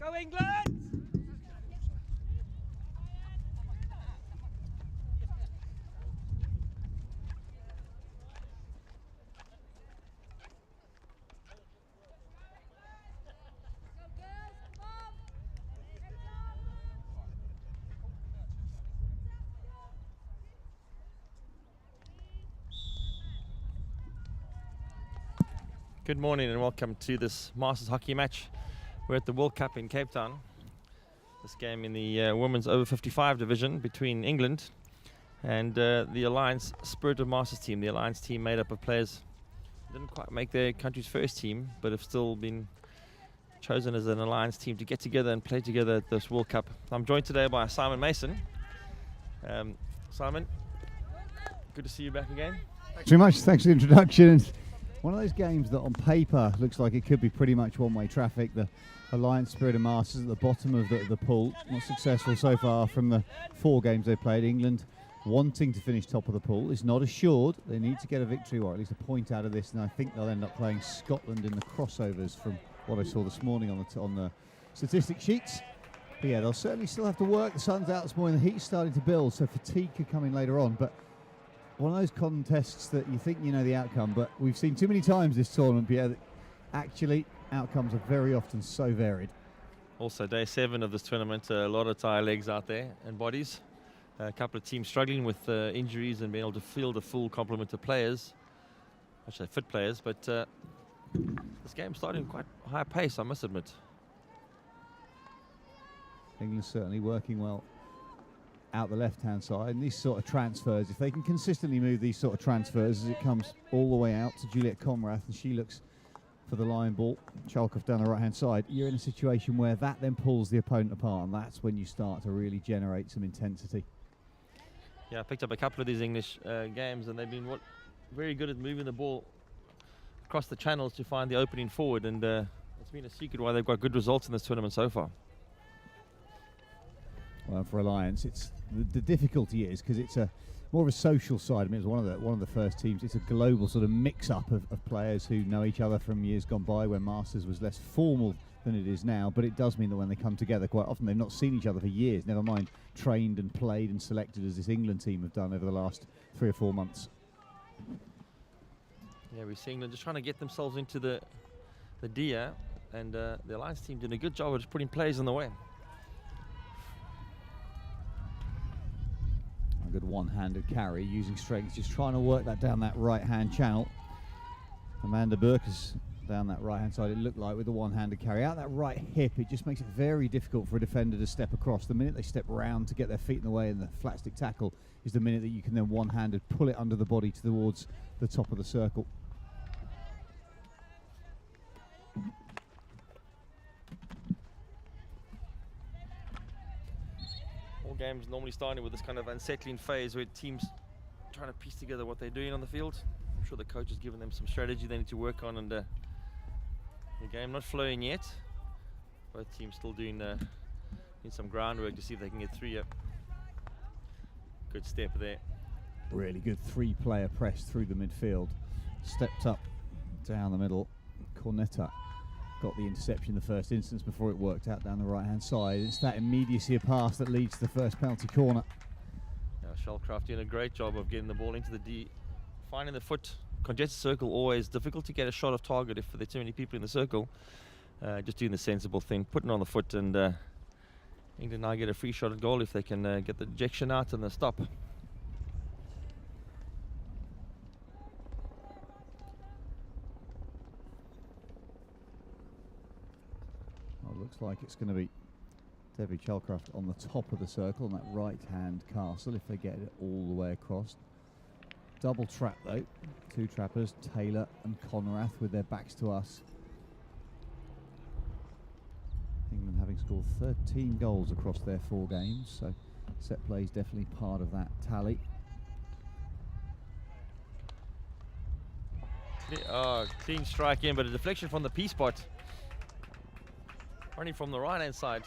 Go England! Good morning and welcome to this Masters hockey match. We're at the World Cup in Cape Town. This game in the women's O55 division between England and the Alliance Spirit of Masters team. The Alliance team made up of players who didn't quite make their country's first team, but have still been chosen as an Alliance team to get together and play together at this World Cup. I'm joined today by Simon Mason. Simon, good to see you back again. Thanks very much. Thanks for the introduction. One of those games that on paper looks like it could be pretty much one-way traffic. The Alliance Spirit of Masters at the bottom of the pool. Not successful so far from the 4 games they played. England wanting to finish top of the pool is not assured. They need to get a victory or at least a point out of this, and I think they'll end up playing Scotland in the crossovers from what I saw this morning on the statistic sheets. But yeah, they'll certainly still have to work. The sun's out this morning, the heat's starting to build, so fatigue could come in later on. But one of those contests that you think you know the outcome, but we've seen too many times this tournament, Pierre, that actually outcomes are very often so varied. Also, day 7 of this tournament, a lot of tire legs out there and bodies. A couple of teams struggling with injuries and being able to field a full complement of players. I should say fit players, but this game's starting quite high pace, I must admit. England's certainly working well out the left-hand side, and these sort of transfers, if they can consistently move these sort of transfers as it comes all the way out to Juliet Conrath, and she looks for the line ball, Chalkov down the right-hand side, you're in a situation where that then pulls the opponent apart, and that's when you start to really generate some intensity. Yeah, I picked up a couple of these English games, and they've been very good at moving the ball across the channels to find the opening forward, and it's been a secret why they've got good results in this tournament so far. Well, for Alliance, it's the difficulty is because it's a more of a social side. I mean, it's one of the first teams. It's a global sort of mix-up of players who know each other from years gone by, where Masters was less formal than it is now. But it does mean that when they come together, quite often they've not seen each other for years. Never mind trained and played and selected as this England team have done over the last 3 or 4 months. Yeah, we're seeing them just trying to get themselves into the DIA, and the Alliance team did a good job of just putting players in the way. A good one-handed carry using strength, just trying to work that down that right-hand channel. Amanda Burke is down that right-hand side, it looked like, with the one-handed carry. Out that right hip, it just makes it very difficult for a defender to step across. The minute they step round to get their feet in the way, and the flat stick tackle is the minute that you can then one-handed pull it under the body towards the top of the circle. Games normally starting with this kind of unsettling phase where teams trying to piece together what they're doing on the field. I'm sure the coach has given them some strategy they need to work on, and the game not flowing yet. Both teams still doing some groundwork to see if they can get through. Good step there. Really good 3-player press through the midfield. Stepped up down the middle. Cornetta got the interception in the first instance before it worked out down the right-hand side. It's that immediacy of pass that leads to the first penalty corner. Yeah, Shellcraft doing a great job of getting the ball into the D, finding the foot. Congested circle, always difficult to get a shot of target if there's too many people in the circle. Just doing the sensible thing, putting on the foot, and England now get a free shot at goal if they can get the ejection out and the stop. Looks like it's going to be Debbie Chalcraft on the top of the circle on that right-hand castle if they get it all the way across. Double trap though, 2 trappers, Taylor and Conrath with their backs to us. England having scored 13 goals across their 4 games, so set play is definitely part of that tally. Clean strike in, but a deflection from the P spot. Running from the right-hand side.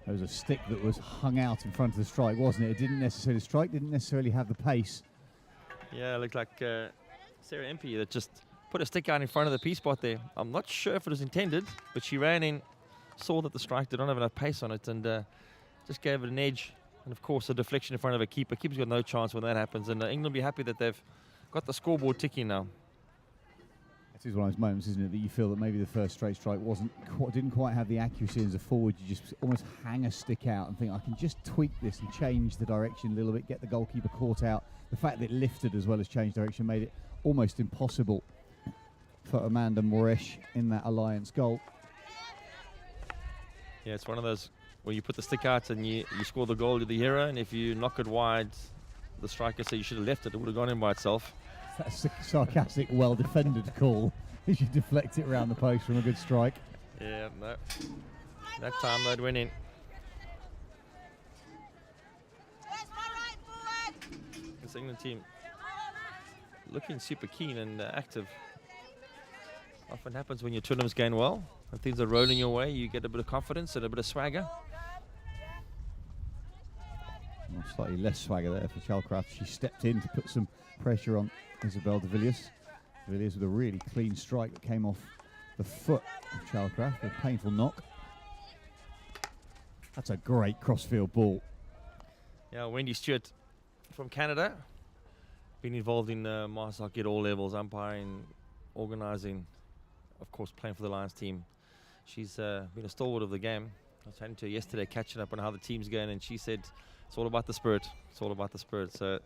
There was a stick that was hung out in front of the strike, wasn't it? It didn't necessarily strike, didn't necessarily have the pace. Yeah, it looked like Sarah Impey that just put a stick out in front of the P spot there. I'm not sure if it was intended, but she ran in, saw that the strike did not have enough pace on it, and just gave it an edge. And of course, a deflection in front of a keeper. Keeper's got no chance when that happens, and England will be happy that they've got the scoreboard ticking now. It is one of those moments, isn't it, that you feel that maybe the first straight strike didn't quite have the accuracy as a forward. You just almost hang a stick out and think, I can just tweak this and change the direction a little bit, get the goalkeeper caught out. The fact that it lifted as well as changed direction made it almost impossible for Amanda Moresh in that Alliance goal. Yeah, it's one of those where you put the stick out and you score the goal, you're the hero, and if you knock it wide, the striker said you should have left it, it would have gone in by itself. That's a sarcastic, well-defended call. You should deflect it around the post from a good strike. Yeah, no. That time they'd went in. This England team looking super keen and active. Often happens when your tournament's going well. When things are rolling your way, you get a bit of confidence and a bit of swagger. Well, slightly less swagger there for Chalcraft. She stepped in to put some pressure on Isabel de Villiers. De Villiers with a really clean strike that came off the foot of Chalcraft, a painful knock. That's a great crossfield ball. Yeah, Wendy Stewart from Canada. Been involved in Masters hockey at all levels, umpiring, organising, of course playing for the Lions team. She's been a stalwart of the game. I was chatting to her yesterday, catching up on how the team's going, and she said it's all about the spirit. It's all about the spirit. So,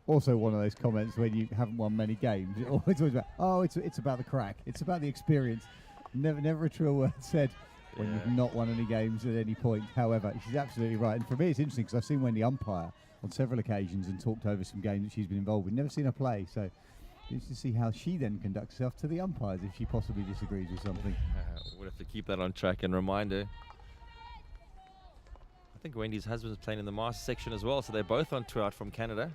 also one of those comments when you haven't won many games. It's always about, it's about the crack. It's about the experience. Never a truer word said when you've not won any games at any point. However, she's absolutely right. And for me, it's interesting because I've seen Wendy umpire on several occasions and talked over some games that she's been involved with. Never seen her play, so just to see how she then conducts herself to the umpires if she possibly disagrees with something. We'll have to keep that on track and remind her. I think Wendy's husband's playing in the Masters section as well, so they're both on tour out from Canada.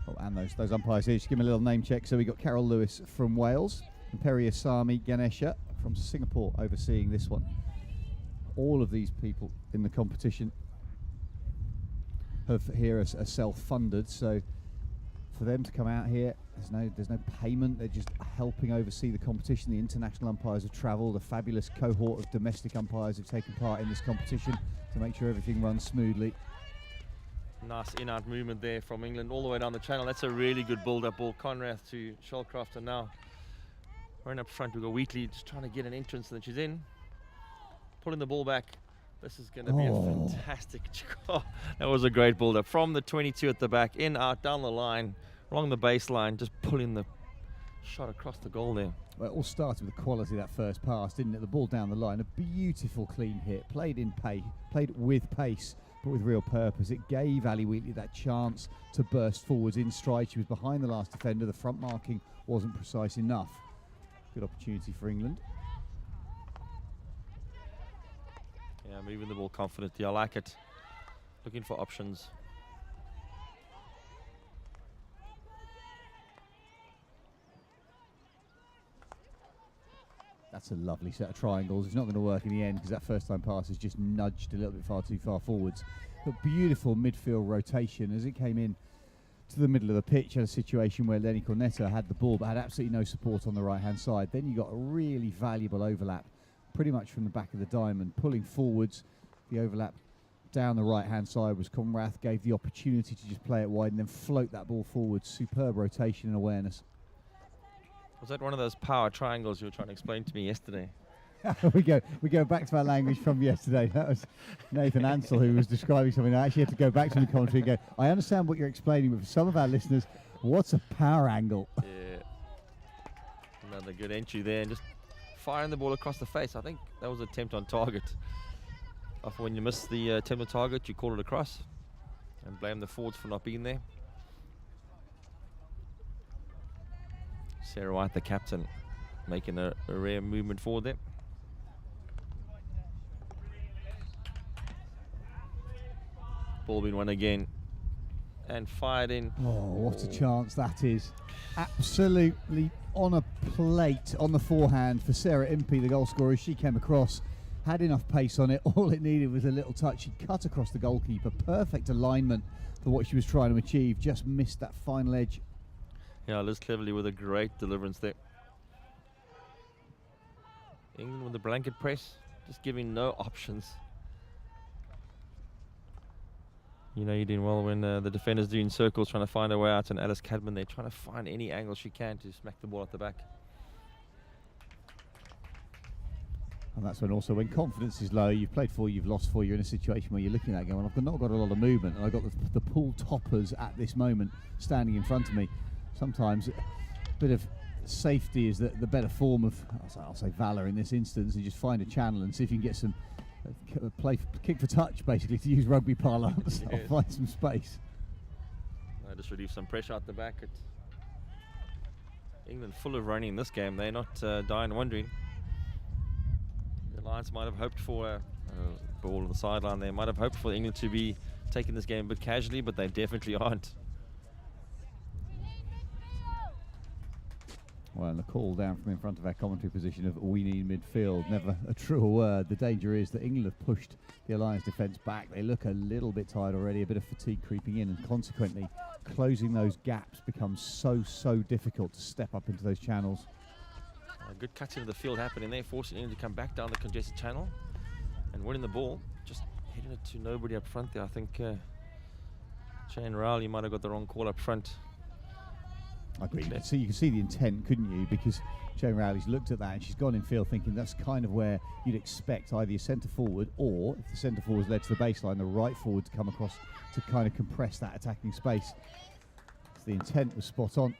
Oh, and those umpires here, just give me a little name check. So we got Carol Lewis from Wales and Periasamy Ganesha from Singapore overseeing this one. All of these people in the competition here are self-funded, so for them to come out here, there's no payment. They're just helping oversee the competition. The international umpires have travelled, a fabulous cohort of domestic umpires have taken part in this competition to make sure everything runs smoothly. Nice in-out movement there from England all the way down the channel. That's a really good build-up ball. Conrath to Shellcraft, and now right up front we've got Wheatley just trying to get an entrance, and then she's in, pulling the ball back. This is going to be a fantastic. That was a great build-up from the 22 at the back, in, out, down the line, along the baseline, just pulling the shot across the goal there. Well, it all started with the quality of that first pass, didn't it? The ball down the line, a beautiful clean hit, played with pace, but with real purpose. It gave Ali Wheatley that chance to burst forwards in stride. She was behind the last defender. The front marking wasn't precise enough. Good opportunity for England. Yeah, moving the ball confidently. I like it. Looking for options. That's a lovely set of triangles. It's not going to work in the end because that first time pass is just nudged a little bit far too far forwards. But beautiful midfield rotation as it came in to the middle of the pitch. Had a situation where Lenny Cornetta had the ball but had absolutely no support on the right-hand side. Then you got a really valuable overlap pretty much from the back of the diamond, pulling forwards. The overlap down the right-hand side was Conrath, gave the opportunity to just play it wide and then float that ball forward. Superb rotation and awareness. Was that one of those power triangles you were trying to explain to me yesterday? we go back to our language from yesterday. That was Nathan Ansell who was describing something. I actually had to go back to the commentary and go, I understand what you're explaining, but for some of our listeners, what's a power angle? Yeah. Another good entry there, and just firing the ball across the face. I think that was an attempt on target. Often when you miss the attempt on target, you call it across and blame the forwards for not being there. Sarah White, the captain, making a rare movement forward there. Ball being won again and fired in. Oh, what a chance that is. Absolutely on a plate on the forehand for Sarah Impey, the goal scorer. She came across, had enough pace on it. All it needed was a little touch. She cut across the goalkeeper. Perfect alignment for what she was trying to achieve. Just missed that final edge Yeah, Liz Cleverly with a great deliverance there. England with the blanket press, just giving no options. You know you're doing well when the defender's doing circles, trying to find a way out, and Alice Cadman there trying to find any angle she can to smack the ball at the back. And that's when also, when confidence is low, you've played 4, you've lost 4, you're in a situation where you're looking at it going, well, I've not got a lot of movement, and I've got the pool toppers at this moment standing in front of me. Sometimes a bit of safety is the better form of, I'll say valor in this instance, and just find a channel and see if you can get some kick for touch, basically, to use rugby parlance. Yes. I'll find some space. Just relieve some pressure out the back. England full of running in this game. They're not dying wondering. The Lions might have hoped for a ball on the sideline. They might have hoped for England to be taking this game a bit casually, but they definitely aren't. Well, and the call down from in front of our commentary position of we need midfield, never a truer word. The danger is that England have pushed the Alliance defence back. They look a little bit tired already, a bit of fatigue creeping in, and consequently closing those gaps becomes so difficult to step up into those channels. A good cut into the field happening there, forcing England to come back down the congested channel and winning the ball. Just hitting it to nobody up front there. I think Jane Rowley might have got the wrong call up front. I agree. You can see the intent, couldn't you? Because Jane Rowley's looked at that and she's gone in field thinking that's kind of where you'd expect either your centre forward, or if the centre forward's led to the baseline, the right forward to come across to kind of compress that attacking space. So the intent was spot on,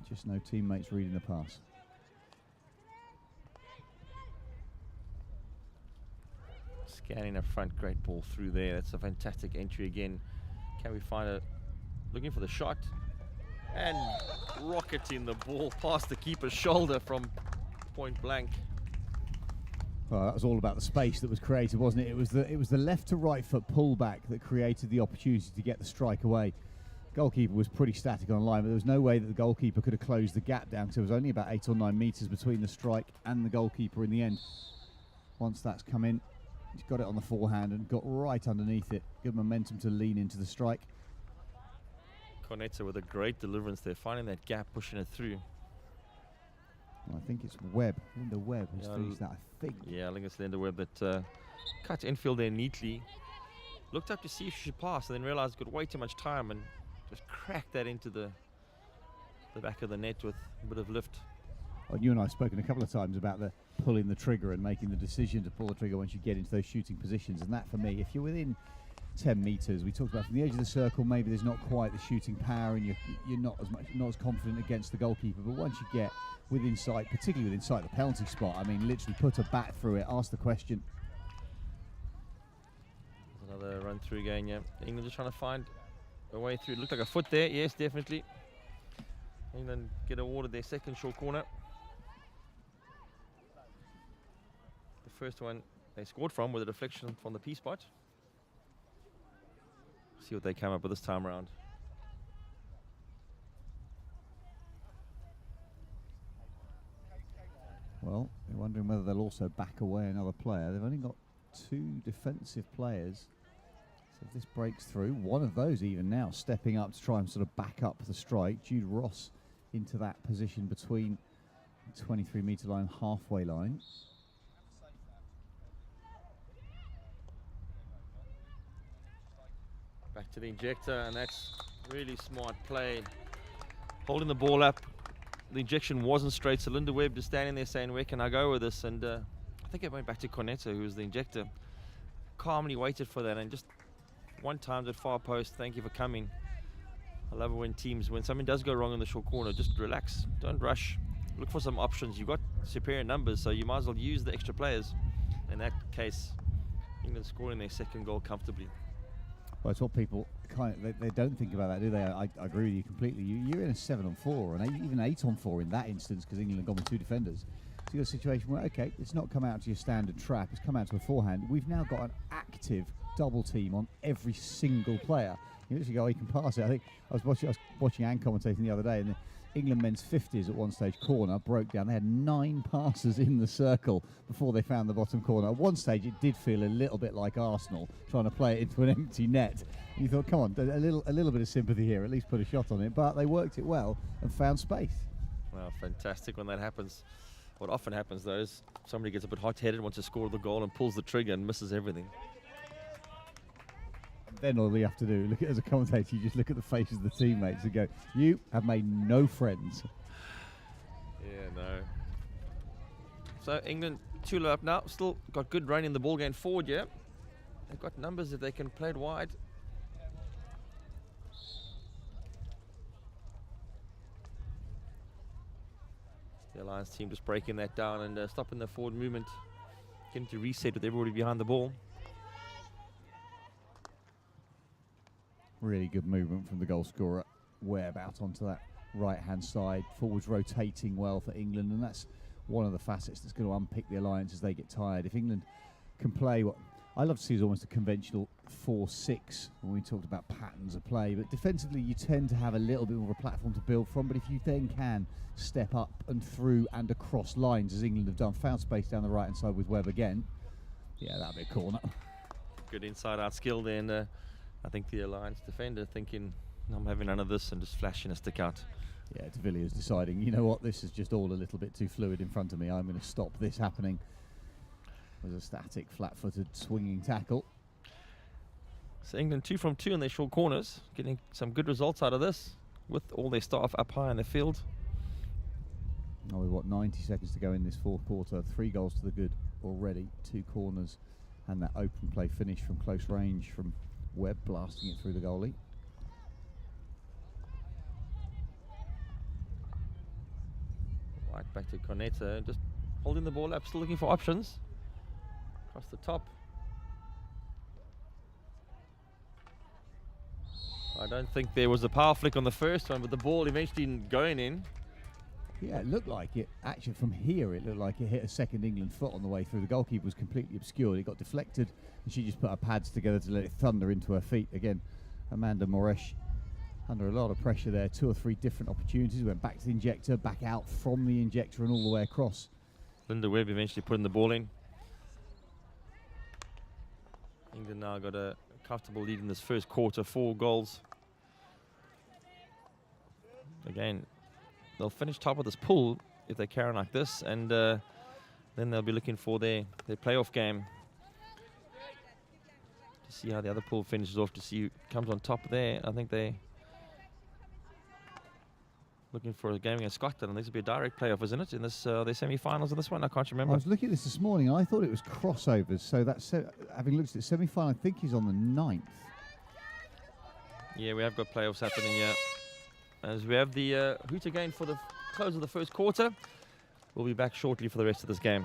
just no teammates reading the pass. Scanning up front, great ball through there. That's a fantastic entry again. Can we find a, looking for the shot, and rocketing the ball past the keeper's shoulder from point blank. Well, that was all about the space that was created, wasn't it? It was the left to right foot pullback that created the opportunity to get the strike away. Goalkeeper was pretty static on line, but there was no way that the goalkeeper could have closed the gap down, because there was only about 8 or 9 metres between the strike and the goalkeeper in the end. Once that's come in, he's got it on the forehand and got right underneath it. Good momentum to lean into the strike. Cornetta with a great deliverance there, finding that gap, pushing it through. Well, I think it's Webb, Linda Webb, who's finished that, I think. Yeah, I think it's Linda Webb that cut infield there neatly. Looked up to see if she should pass, and then realised got way too much time and just cracked that into the back of the net with a bit of lift. Well, you and I have spoken a couple of times about the pulling the trigger and making the decision to pull the trigger once you get into those shooting positions, and that for me, if you're within 10 metres, we talked about from the edge of the circle, maybe there's not quite the shooting power and you're not as confident against the goalkeeper, but once you get within sight, particularly within sight the penalty spot, I mean, literally put a bat through it, ask the question. There's another run through again, yeah. England just trying to find a way through. It looked like a foot there, yes, definitely. England get awarded their second short corner. The first one they scored from with a deflection from the P spot. See what they come up with this time around. Well, they're wondering whether they'll also back away another player. They've only got 2 defensive players. So if this breaks through, one of those even now stepping up to try and sort of back up the strike. Jude Ross into that position between the 23-metre line, halfway line. Back to the injector, and that's really smart play. Holding the ball up. The injection wasn't straight, so Linda Webb just standing there saying, where can I go with this? And I think it went back to Cornetta, who was the injector. Calmly waited for that, and just one time at far post, thank you for coming. I love it when something does go wrong in the short corner, just relax, don't rush. Look for some options. You've got superior numbers, so you might as well use the extra players. In that case, England scoring their second goal comfortably. Well, it's what people they don't think about that, do they? I agree with you completely. You're in a 7-on-4, and even 8-on-4 in that instance, because England have gone with 2 defenders. So you've got a situation where, okay, it's not come out to your standard trap, it's come out to a forehand. We've now got an active double team on every single player. You literally go, oh, you can pass it. I think I was watching Anne commentating the other day, and England men's 50s at one stage corner broke down. They had 9 passers in the circle before they found the bottom corner. At one stage, it did feel a little bit like Arsenal trying to play it into an empty net. And you thought, come on, a little bit of sympathy here, at least put a shot on it. But they worked it well and found space. Well, fantastic when that happens. What often happens, though, is somebody gets a bit hot-headed, wants to score the goal and pulls the trigger and misses everything. Then all you have to do, as a commentator, you just look at the faces of the teammates and go, you have made no friends. Yeah, no. So England 2-0 up now. Still got good running in the ball going forward, yeah. They've got numbers if they can play it wide. The Alliance team just breaking that down and stopping the forward movement. Getting to reset with everybody behind the ball. Really good movement from the goal scorer. Webb out onto that right-hand side. Forwards rotating well for England, and that's one of the facets that's going to unpick the Alliance as they get tired. If England can play what I love to see is almost a conventional 4-6 when we talked about patterns of play, but defensively you tend to have a little bit more of a platform to build from. But if you then can step up and through and across lines, as England have done, found space down the right-hand side with Webb again, yeah, that'll be a corner. Good inside-out skill there, and I think the Alliance defender thinking, I'm having none of this, and just flashing a stick out. Yeah, de Villiers deciding, you know what, this is just all a little bit too fluid in front of me. I'm going to stop this happening. It was a static, flat-footed, swinging tackle. So England 2 from 2 in their short corners, getting some good results out of this, with all their staff up high in the field. Oh, we've got 90 seconds to go in this fourth quarter. 3 goals to the good already, 2 corners, and that open play finish from close range from Webb, blasting it through the goalie. Right back to Cornetta, just holding the ball up, still looking for options. Across the top. I don't think there was a power flick on the first one, but the ball eventually going in. Yeah, it looked like it. Actually, from here, it looked like it hit a second England foot on the way through. The goalkeeper was completely obscured. It got deflected, and she just put her pads together to let it thunder into her feet. Again, Amanda Moresh under a lot of pressure there. 2 or 3 different opportunities. Went back to the injector, back out from the injector, and all the way across. Linda Webb eventually putting the ball in. England now got a comfortable lead in this first quarter, 4 goals. Again, they'll finish top of this pool if they carry on like this, and then they'll be looking for their playoff game to see how the other pool finishes off, to see who comes on top there. I think they're looking for a game against Scotland, and this will be a direct playoff, isn't it? In this, their semi-finals in this one, I can't remember. I was looking at this morning, and I thought it was crossovers. So that's having looked at the semi-final, I think he's on the 9th. Yeah, we have got playoffs happening here. As we have the hoot again for the close of the first quarter. We'll be back shortly for the rest of this game.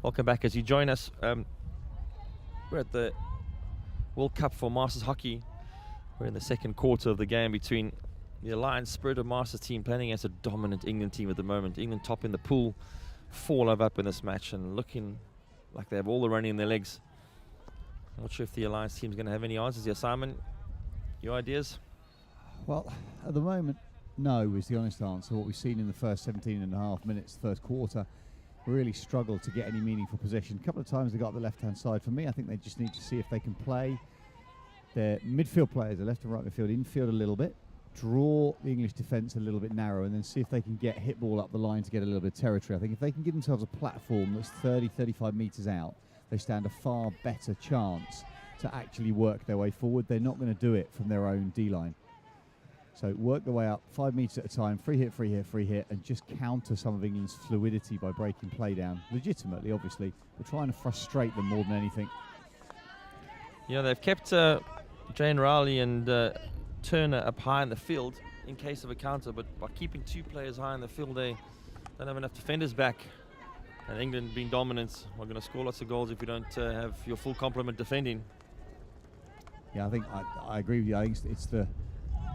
Welcome back as you join us. We're at the World Cup for Masters Hockey. We're in the second quarter of the game between the Alliance Spirit of Masters team playing against a dominant England team at the moment. England top in the pool, 4-love up in this match and looking like they have all the running in their legs. I'm not sure if the Alliance team's going to have any answers here. Simon, your ideas? Well, at the moment, no is the honest answer. What we've seen in the first 17 and a half minutes, first quarter, really struggled to get any meaningful possession. A couple of times they got up the left-hand side. For me, I think they just need to see if they can play their midfield players, the left and right midfield, infield a little bit, draw the English defence a little bit narrow, and then see if they can get hit ball up the line to get a little bit of territory. I think if they can give themselves a platform that's 30, 35 metres out, they stand a far better chance to actually work their way forward. They're not going to do it from their own D-line. So work their way up 5 metres at a time, free hit, free hit, free hit, and just counter some of England's fluidity by breaking play down. Legitimately, obviously. We're trying to frustrate them more than anything. Yeah, they've kept Jane Rowley and Turner up high in the field in case of a counter, but by keeping 2 players high in the field, they don't have enough defenders back. And England being dominant, we're going to score lots of goals if you don't have your full complement defending. Yeah, I think I agree with you. I think it's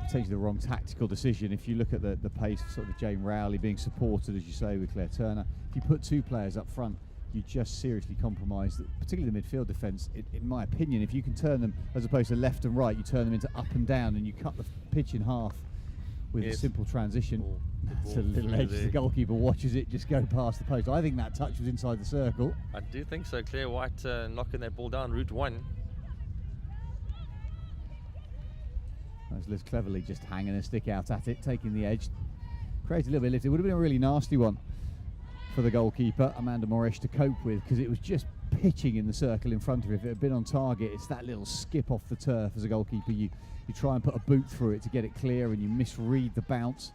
potentially the wrong tactical decision. If you look at the pace of sort of Jane Rowley being supported, as you say, with Claire Turner, if you put 2 players up front, you just seriously compromise, particularly the midfield defence. In my opinion, if you can turn them, as opposed to left and right, you turn them into up and down and you cut the pitch in half with a simple transition. That's a little edge. The goalkeeper watches it just go past the post. I think that touch was inside the circle. I do think so. Claire White knocking that ball down, route 1. That's Liz cleverly just hanging a stick out at it, taking the edge. Created a little bit of lift. It would have been a really nasty one for the goalkeeper, Amanda Moresh, to cope with, because it was just pitching in the circle in front of her. If it had been on target, it's that little skip off the turf as a goalkeeper. You try and put a boot through it to get it clear and you misread the bounce.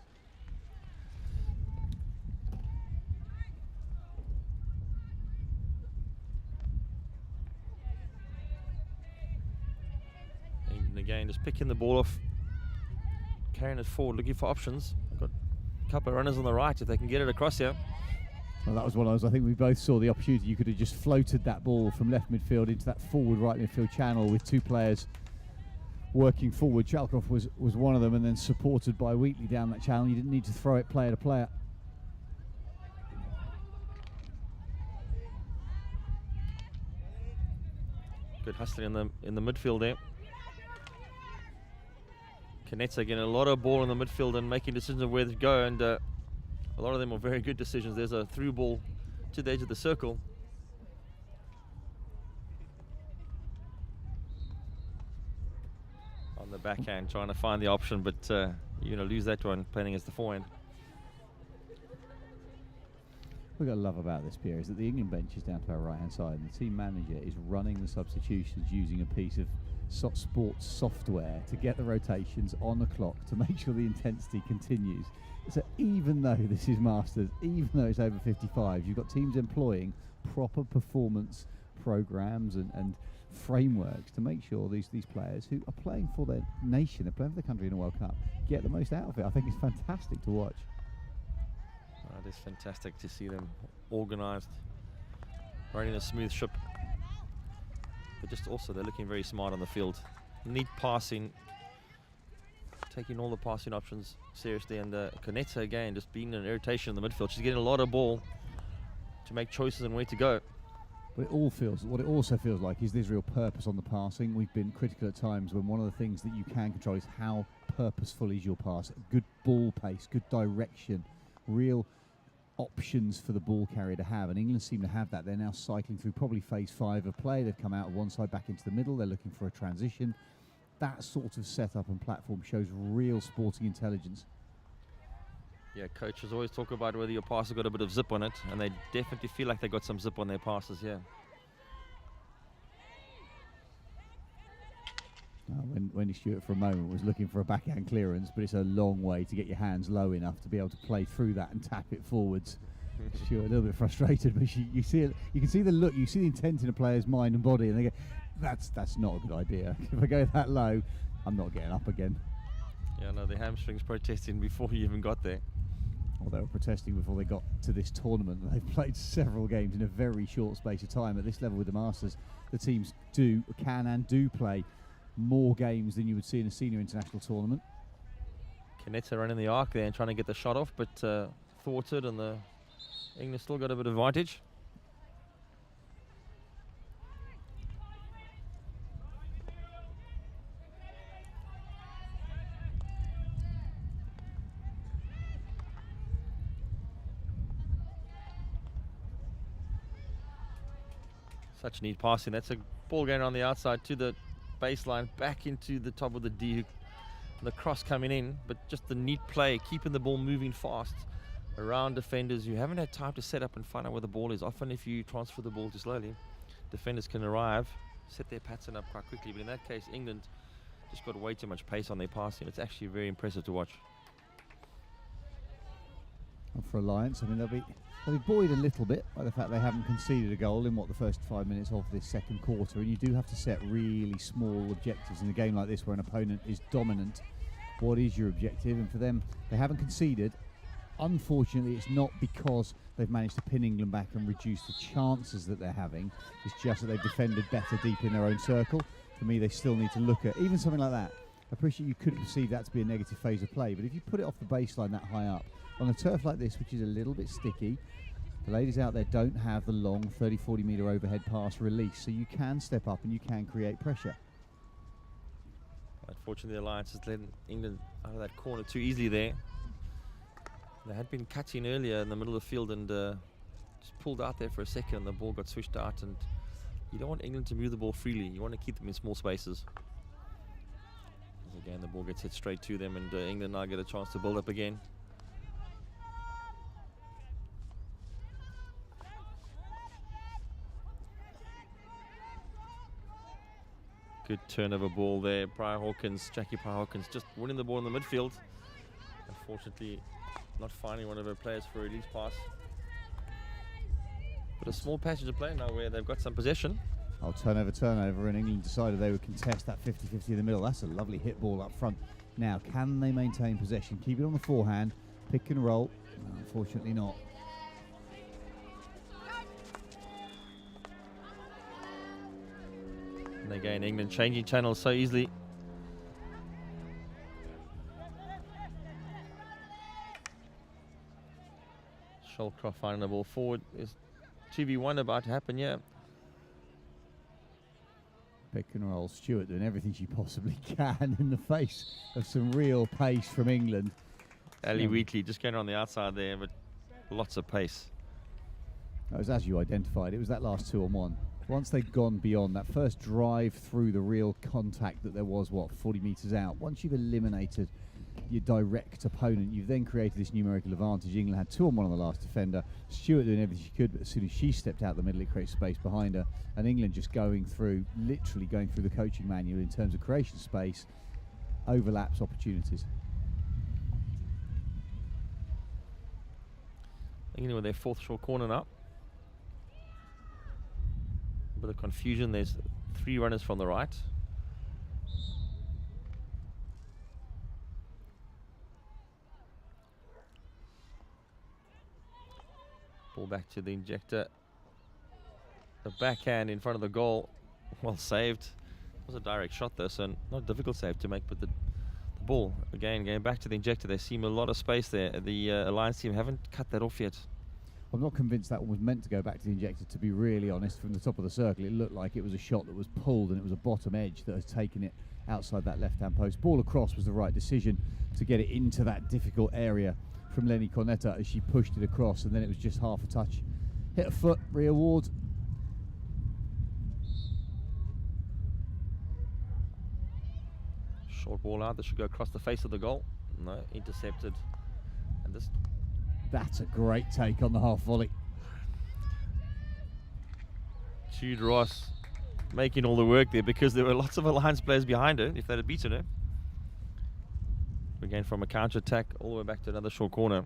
And again, just picking the ball off, carrying it forward, looking for options. I've got a couple of runners on the right if they can get it across here. Well, that was one of those. I think we both saw the opportunity. You could have just floated that ball from left midfield into that forward right midfield channel with 2 players working forward. Chalkoff was one of them, and then supported by Wheatley down that channel. You didn't need to throw it player to player. Good hustling in the midfield there. Canetta getting a lot of ball in the midfield and making decisions of where to go, and a lot of them are very good decisions. There's a through ball to the edge of the circle. On the backhand, trying to find the option, but you're going to lose that one playing against the forehand. What we've got to love about this, Pierre, is that the England bench is down to our right-hand side, and the team manager is running the substitutions using a piece of sports software to get the rotations on the clock to make sure the intensity continues. So even though this is Masters, even though it's over 55, you've got teams employing proper performance programs and frameworks to make sure these players who are playing for their nation, they're playing for the country in a World Cup, get the most out of it. I think it's fantastic to watch. It is fantastic to see them organised, running a smooth ship. But just also they're looking very smart on the field. Neat passing, taking all the passing options seriously, and Canetta again just being an irritation in the midfield. She's getting a lot of ball to make choices and where to go. But what it also feels like is there's real purpose on the passing. We've been critical at times when one of the things that you can control is how purposeful is your pass. Good ball pace, good direction, real options for the ball carrier to have, and England seem to have that. They're now cycling through probably phase 5 of play. They've come out of one side back into the middle. They're looking for a transition. That sort of setup and platform shows real sporting intelligence. Yeah, coaches always talk about whether your pass has got a bit of zip on it, and they definitely feel like they got some zip on their passes here. Wendy Stewart for a moment was looking for a backhand clearance, but it's a long way to get your hands low enough to be able to play through that and tap it forwards. Stewart a little bit frustrated, but you see it. You can see the look, you see the intent in a player's mind and body, and they go, "That's not a good idea. If I go that low, I'm not getting up again." Yeah, no, the hamstrings protesting before you even got there. Well, they were protesting before they got to this tournament. They've played several games in a very short space of time. At this level with the Masters, the teams can and do play more games than you would see in a senior international tournament. Canetta running the arc there and trying to get the shot off, but thwarted, and the England still got a bit of advantage. Such neat passing. That's a ball going on the outside to the baseline, back into the top of the D hook. The cross coming in, but just the neat play, keeping the ball moving fast around defenders. You haven't had time to set up and find out where the ball is. Often if you transfer the ball too slowly, defenders can arrive, set their pattern up quite quickly. But in that case, England just got way too much pace on their passing. It's actually very impressive to watch. And for Alliance, I mean, they'll be buoyed a little bit by the fact they haven't conceded a goal in the first 5 minutes of this second quarter. And you do have to set really small objectives in a game like this where an opponent is dominant. What is your objective? And for them, they haven't conceded. Unfortunately, it's not because they've managed to pin England back and reduce the chances that they're having. It's just that they've defended better deep in their own circle. For me, they still need to look at even something like that. I appreciate you could perceive that to be a negative phase of play, but if you put it off the baseline that high up, on a turf like this, which is a little bit sticky, the ladies out there don't have the long 30-40 metre overhead pass release, so you can step up and you can create pressure. Unfortunately, the Alliance has let England out of that corner too easily there. They had been cutting earlier in the middle of the field and just pulled out there for a second, and the ball got swished out. And you don't want England to move the ball freely. You want to keep them in small spaces. As again, the ball gets hit straight to them, and England now get a chance to build up again. Good turnover ball there. Jackie Pryor-Hawkins just winning the ball in the midfield. Unfortunately, not finding one of her players for a release pass. But a small passage of play now where they've got some possession. Oh, turnover, and England decided they would contest that 50-50 in the middle. That's a lovely hit ball up front. Now, can they maintain possession? Keep it on the forehand, pick and roll. No, unfortunately not. And again, England changing channels so easily. Shoalcroft finding the ball forward. Is 2v1 about to happen? Yeah. Pick and roll. Stewart doing everything she possibly can in the face of some real pace from England. Ali Wheatley just going on the outside there, but lots of pace. That was as you identified. It was that last 2-on-1. Once they'd gone beyond that first drive through the real contact that there was, 40 metres out, once you've eliminated your direct opponent, you've then created this numerical advantage. England had 2-on-1 on the last defender. Stewart doing everything she could, but as soon as she stepped out the middle, it creates space behind her. And England just literally going through the coaching manual in terms of creation space, overlaps, opportunities. England with their fourth short corner now. A bit of confusion. There's 3 runners from the right. Ball back to the injector. The backhand in front of the goal. Well saved. It was a direct shot though, so not a difficult save to make, but the ball, again, going back to the injector, there seemed a lot of space there. The Alliance team haven't cut that off yet. I'm not convinced that one was meant to go back to the injector, to be really honest. From the top of the circle, it looked like it was a shot that was pulled, and it was a bottom edge that has taken it outside that left-hand post. Ball across was the right decision to get it into that difficult area from Lenny Cornetta as she pushed it across, and then it was just half a touch. Hit a foot, Rhea Ward. Short ball out, that should go across the face of the goal. No, intercepted. And this... That's a great take on the half volley. Jude Ross making all the work there because there were lots of Alliance players behind her if they'd have beaten her. Again, from a counter-attack all the way back to another short corner.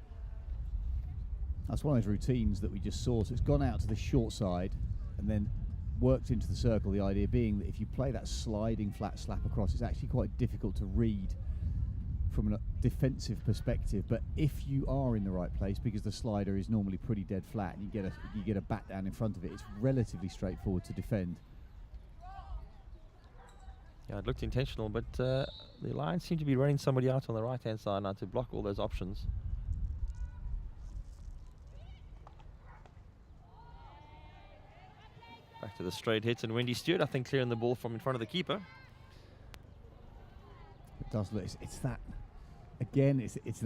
That's one of those routines that we just saw. So it's gone out to the short side and then worked into the circle. The idea being that if you play that sliding flat slap across, it's actually quite difficult to read from a defensive perspective. But if you are in the right place, because the slider is normally pretty dead flat, and you get a bat down in front of it, it's relatively straightforward to defend. Yeah, it looked intentional, but the Lions seem to be running somebody out on the right-hand side now to block all those options. Back to the straight hits, and Wendy Stewart, I think, clearing the ball from in front of the keeper. It does look. It's that. Again, it's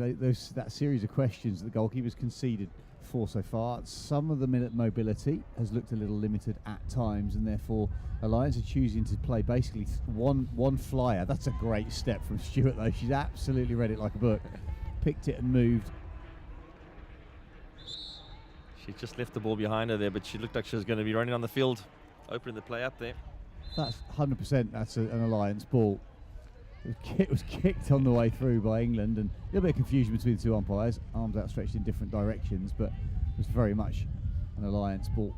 that series of questions that the goalkeeper's conceded for so far. Some of the mobility has looked a little limited at times, and therefore Alliance are choosing to play basically one flyer. That's a great step from Stewart, though. She's absolutely read it like a book. Picked it and moved. She just left the ball behind her there, but she looked like she was going to be running on the field, opening the play up there. That's 100%. That's an Alliance ball. It was kicked on the way through by England, and a little bit of confusion between the two umpires, arms outstretched in different directions, but it was very much an Alliance ball.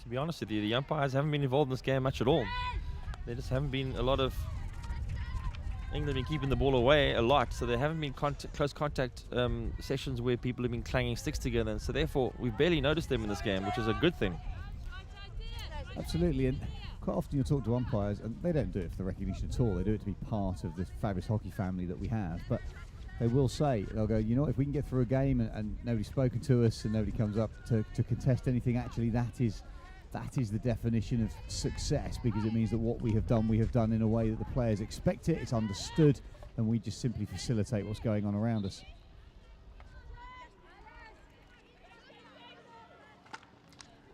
To be honest with you, the umpires haven't been involved in this game much at all. There just haven't been a lot of England been keeping the ball away a lot, so there haven't been close contact sessions where people have been clanging sticks together, and so therefore we've barely noticed them in this game, which is a good thing. Absolutely, and quite often you'll talk to umpires, and they don't do it for the recognition at all. They do it to be part of the fabulous hockey family that we have. But they will say, they'll go, you know, if we can get through a game and nobody's spoken to us and nobody comes up to contest anything, actually that is the definition of success, because it means that what we have done in a way that the players expect it, it's understood, and we just simply facilitate what's going on around us.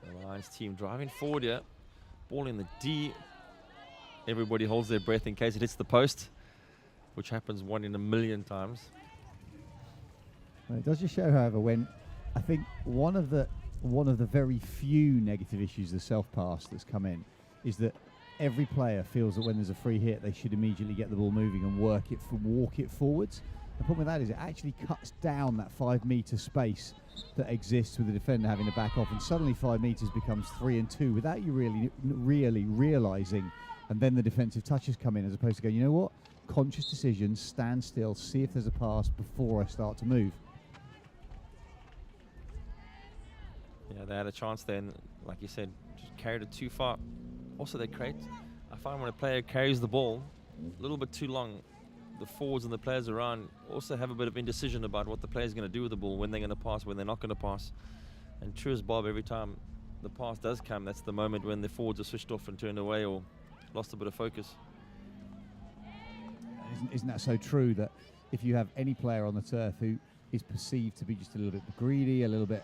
The Lions team driving forward here. Ball in the D. Everybody holds their breath in case it hits the post, which happens 1 in a million times. Well, it does just show, however, when I think one of the very few negative issues of the self-pass that's come in is that every player feels that when there's a free hit, they should immediately get the ball moving and walk it forwards. The problem with that is it actually cuts down that 5 metre space that exists with the defender having to back off, and suddenly 5 metres becomes 3 and 2 without you really realising, and then the defensive touches come in, as opposed to going, you know what, conscious decisions, stand still, see if there's a pass before I start to move. Yeah, they had a chance then, like you said, just carried it too far. Also, I find when a player carries the ball a little bit too long, the forwards and the players around also have a bit of indecision about what the player's going to do with the ball, when they're going to pass, when they're not going to pass. And true as Bob, every time the pass does come, that's the moment when the forwards are switched off and turned away or lost a bit of focus. Isn't that so true, that if you have any player on the turf who is perceived to be just a little bit greedy, a little bit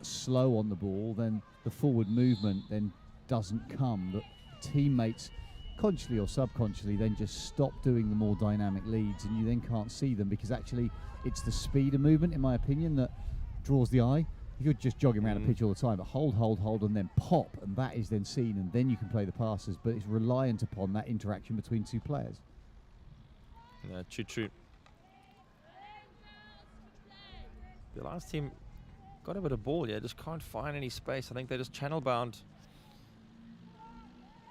slow on the ball, then the forward movement then doesn't come. The teammates, consciously or subconsciously, then just stop doing the more dynamic leads, and you then can't see them, because actually it's the speed of movement, in my opinion, that draws the eye. If you're just jogging around a pitch all the time, but hold, and then pop, and that is then seen, and then you can play the passes, but it's reliant upon that interaction between two players. Yeah, true. The last team got a bit of ball, just can't find any space. I think they're just channel bound.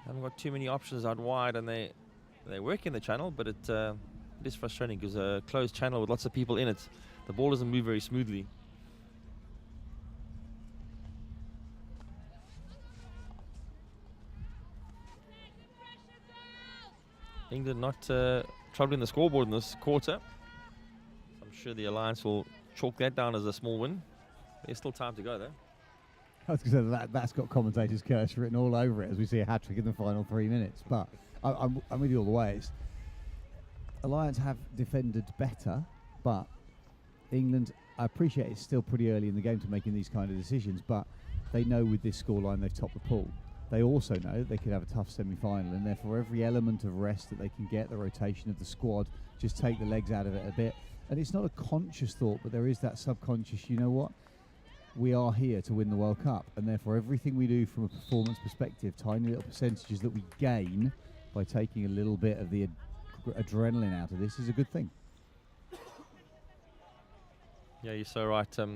Haven't got too many options out wide, and they work in the channel, but it is frustrating because a closed channel with lots of people in it, the ball doesn't move very smoothly. England not troubling the scoreboard in this quarter. I'm sure the Alliance will chalk that down as a small win. There's still time to go though. I was going to say that's got commentators' curse written all over it as we see a hat-trick in the final 3 minutes. But I'm with you all the way. Alliance have defended better, but England, I appreciate it's still pretty early in the game to making these kind of decisions, but they know with this scoreline they've topped the pool. They also know they could have a tough semi-final, and therefore every element of rest that they can get, the rotation of the squad, just take the legs out of it a bit. And it's not a conscious thought, but there is that subconscious, you know what? We are here to win the World Cup, and therefore everything we do from a performance perspective, tiny little percentages that we gain by taking a little bit of the adrenaline out of this, is a good thing. Yeah, you're so right. A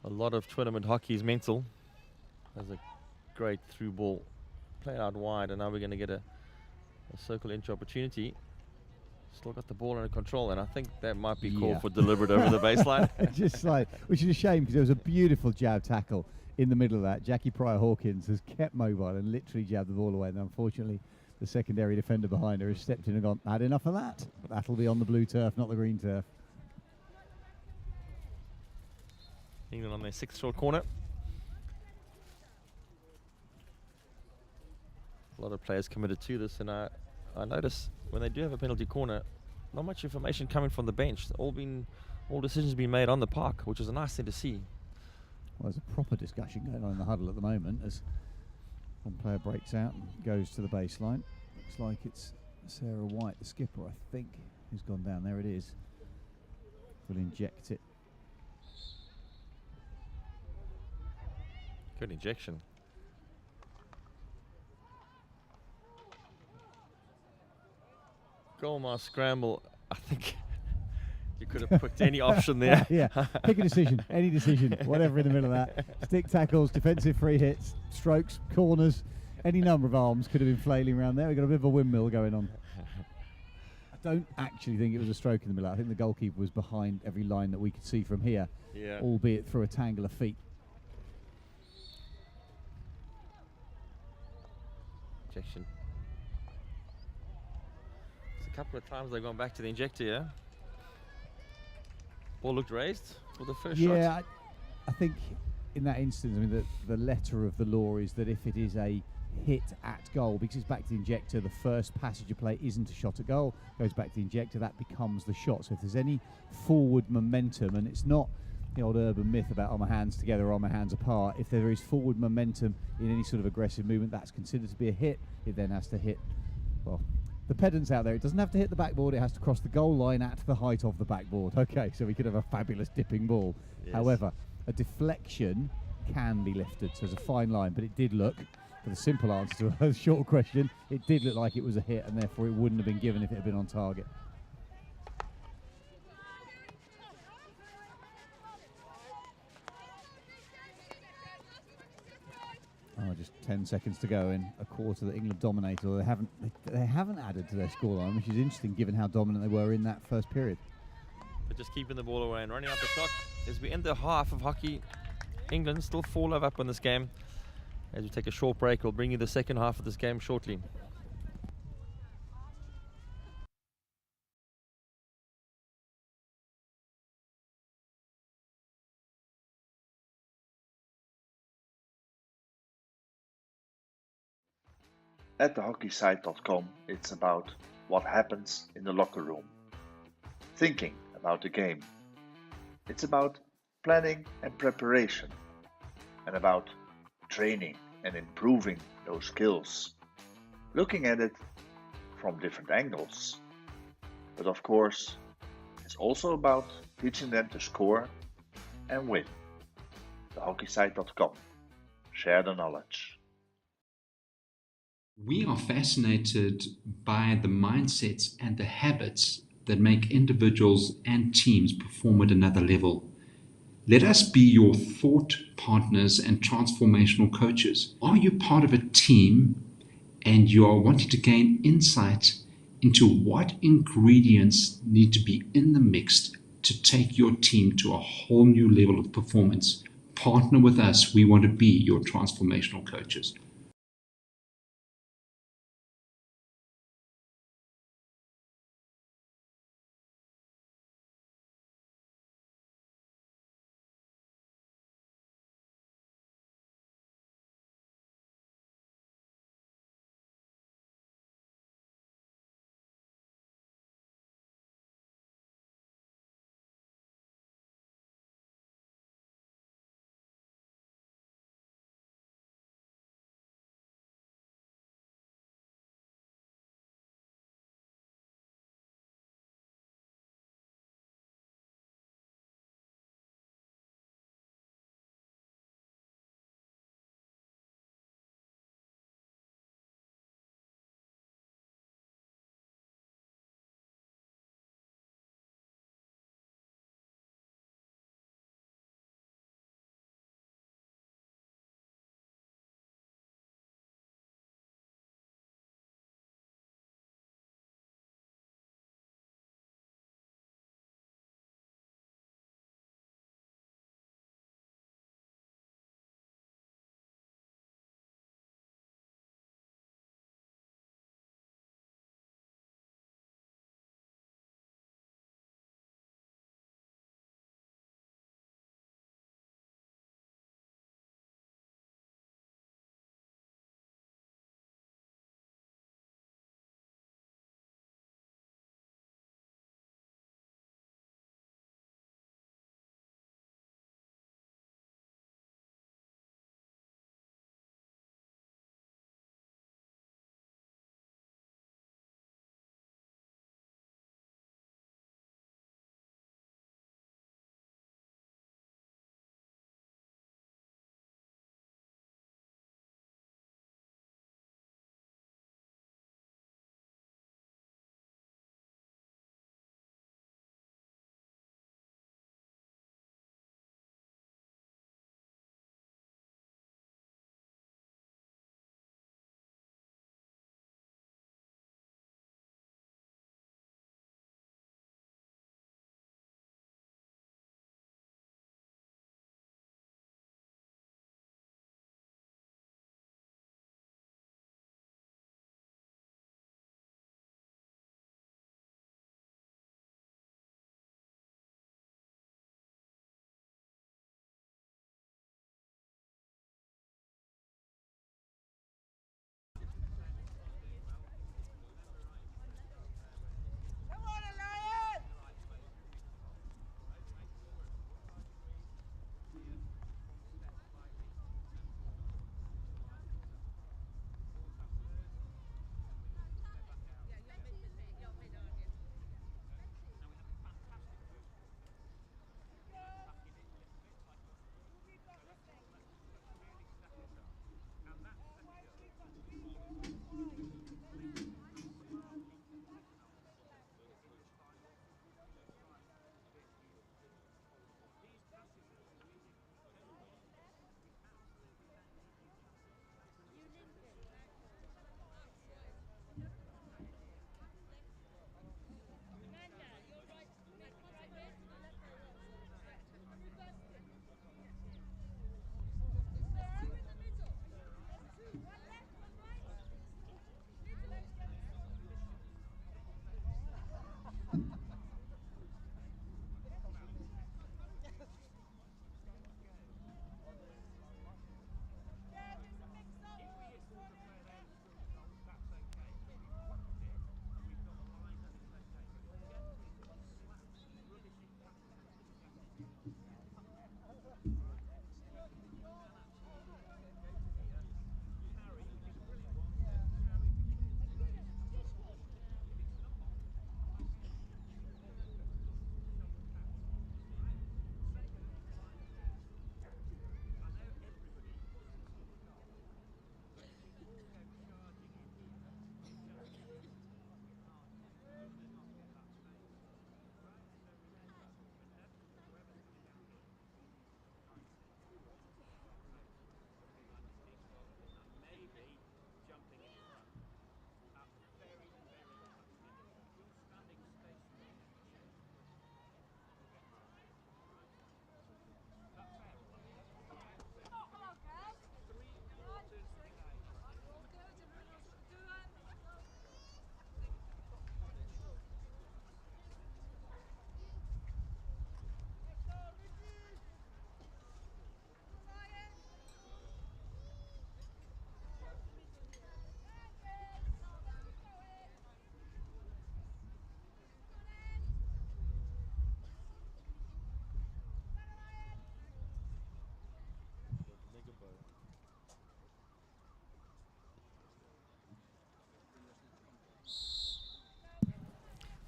lot of tournament hockey is mental. There's a great through ball Play it out wide, and now we're going to get a circle inch opportunity. Still got the ball under control, and I think that might be called for deliberate over the baseline. Just like, which is a shame because there was a beautiful jab tackle in the middle of that. Jackie Pryor-Hawkins has kept mobile and literally jabbed the ball away, and unfortunately the secondary defender behind her has stepped in and gone, had enough of that. That'll be on the blue turf, not the green turf. England on their 6th short corner. A lot of players committed to this, and I notice when they do have a penalty corner, not much information coming from the bench. All decisions being made on the park, which is a nice thing to see. Well, there's a proper discussion going on in the huddle at the moment as one player breaks out and goes to the baseline. Looks like it's Sarah White, the skipper, I think, who's gone down. There it is. Will inject it. Good injection. Goal mask scramble. I think you could have picked any option there. Yeah, pick a decision, any decision, whatever in the middle of that. Stick tackles, defensive free hits, strokes, corners, any number of arms could have been flailing around there. We've got a bit of a windmill going on. I don't actually think it was a stroke in the middle. I think the goalkeeper was behind every line that we could see from here, albeit through a tangle of feet. Injection. A couple of times they've gone back to the injector, yeah? Ball looked raised for the first shot. Yeah, I think in that instance, I mean, the letter of the law is that if it is a hit at goal, because it's back to the injector, the first passenger play isn't a shot at goal, goes back to the injector, that becomes the shot. So if there's any forward momentum, and it's not the old urban myth about are my hands together or are my hands apart, if there is forward momentum in any sort of aggressive movement, that's considered to be a hit. It then has to hit, well, the pedants out there, it doesn't have to hit the backboard, it has to cross the goal line at the height of the backboard. Okay, so we could have a fabulous dipping ball. Yes. However, a deflection can be lifted, so there's a fine line, but it did look, for the simple answer to a short question, it did look like it was a hit, and therefore it wouldn't have been given if it had been on target. Oh, just 10 seconds to go in a quarter that England dominated. Or they haven't added to their scoreline, which is interesting given how dominant they were in that first period. But just keeping the ball away and running out the clock as we end the half of hockey. England still 4-love up on this game. As we take a short break, we'll bring you the second half of this game shortly. At thehockeysite.com, it's about what happens in the locker room, thinking about the game. It's about planning and preparation, and about training and improving those skills, looking at it from different angles. But of course, it's also about teaching them to score and win. Thehockeysite.com. Share the knowledge. We are fascinated by the mindsets and the habits that make individuals and teams perform at another level. Let us be your thought partners and transformational coaches. Are you part of a team and you are wanting to gain insight into what ingredients need to be in the mix to take your team to a whole new level of performance? Partner with us. We want to be your transformational coaches.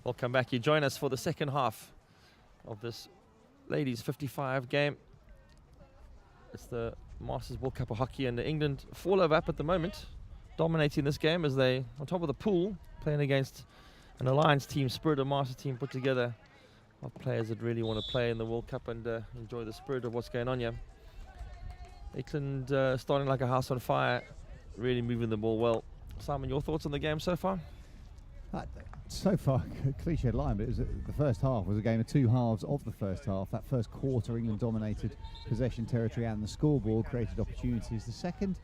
Welcome back. You join us for the second half of this ladies 55 game. It's the Masters World Cup of Hockey, and England fall over up at the moment, dominating this game as they on top of the pool, playing against an alliance team, Spirit of Masters team put together of players that really want to play in the World Cup and enjoy the spirit of what's going on here. England starting like a house on fire, really moving the ball well. Simon, your thoughts on the game so far? So far, cliched line, but it was the first half was a game of two halves of the first half. That first quarter, England dominated possession territory and the scoreboard, created opportunities. The second,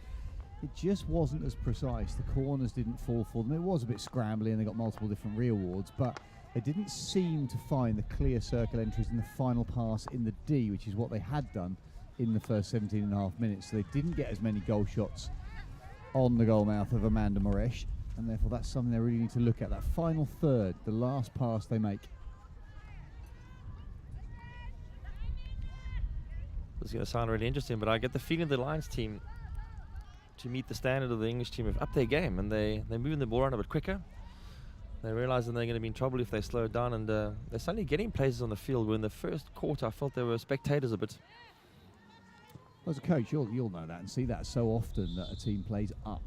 it just wasn't as precise. The corners didn't fall for them. It was a bit scrambly and they got multiple different rewards, but they didn't seem to find the clear circle entries in the final pass in the D, which is what they had done in the first 17 and a half minutes. So they didn't get as many goal shots on the goal mouth of Amanda Moresh. And therefore that's something they really need to look at. That final third, the last pass they make. This is going to sound really interesting, but I get the feeling the Lions team, to meet the standard of the English team, have upped their game, and they're moving the ball around a bit quicker. They realise that they're going to be in trouble if they slow down, and they're suddenly getting places on the field where in the first quarter I felt there were spectators a bit. As a coach, you'll know that and see that so often, that a team plays up.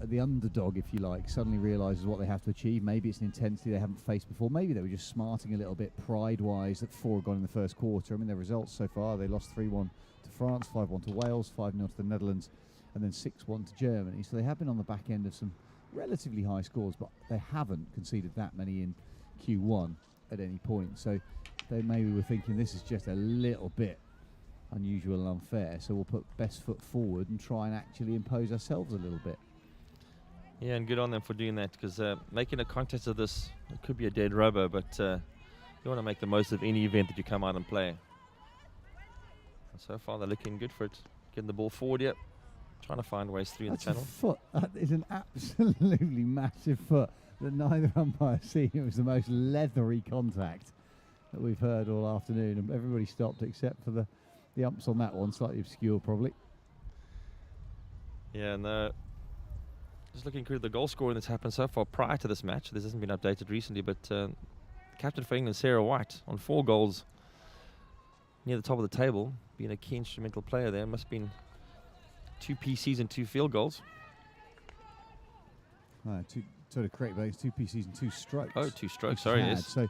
The underdog, if you like, suddenly realises what they have to achieve. Maybe it's an intensity they haven't faced before. Maybe they were just smarting a little bit pride-wise that 4 had gone in the first quarter. I mean, their results so far, they lost 3-1 to France, 5-1 to Wales, 5-0 to the Netherlands, and then 6-1 to Germany. So they have been on the back end of some relatively high scores, but they haven't conceded that many in Q1 at any point. So they maybe were thinking this is just a little bit unusual and unfair, so we'll put best foot forward and try and actually impose ourselves a little bit. Yeah, and good on them for doing that, because making a contest of this, it could be a dead rubber, but you want to make the most of any event that you come out and play. And so far they're looking good for it, getting the ball forward yet, trying to find ways through That's the channel. A foot. That is an absolutely massive foot that neither umpire seen. It was the most leathery contact that we've heard all afternoon, and everybody stopped except for the umps on that one, slightly obscure probably. Yeah, and just looking through the goal scoring that's happened so far prior to this match. This hasn't been updated recently, but captain for England, Sarah White, on 4 goals near the top of the table, being a key instrumental player there. Must have been 2 PCs and 2 field goals. To correct that, it's 2 PCs and 2 strokes. Oh, 2 strokes, sorry, yes. So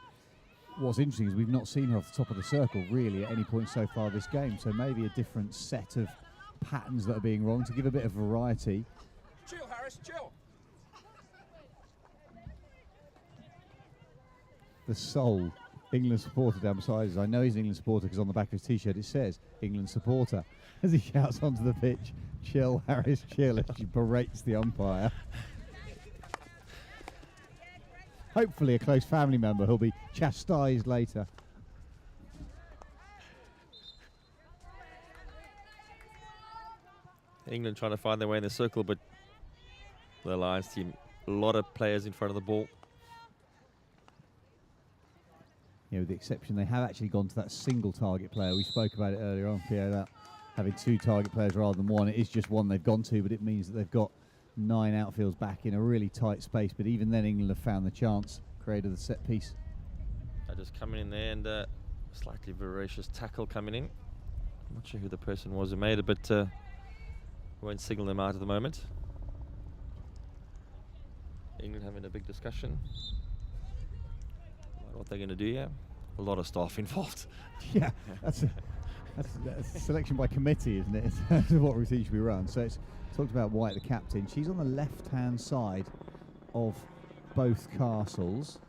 what's interesting is we've not seen her off the top of the circle really at any point so far this game, so maybe a different set of patterns that are being wrong to give a bit of variety. Chill, Harris, chill. The sole England supporter down beside us, I know he's an England supporter because on the back of his t-shirt it says England supporter, as he shouts onto the pitch, chill Harris, chill, as she berates the umpire. Hopefully a close family member who'll be chastised later. England trying to find their way in the circle, but the Lions team, a lot of players in front of the ball. With the exception, they have actually gone to that single target player. We spoke about it earlier on, Pierre, that having 2 target players rather than 1. It is just 1 they've gone to, but it means that they've got 9 outfields back in a really tight space. But even then, England have found the chance, created the set piece. They're just coming in there, and slightly voracious tackle coming in. I'm not sure who the person was who made it, but won't signal them out at the moment. England having a big discussion about what they're going to do here. A lot of staff involved. Yeah, that's a selection by committee, isn't it, in terms of what routine should be run. So it's talked about White, the captain. She's on the left-hand side of both castles.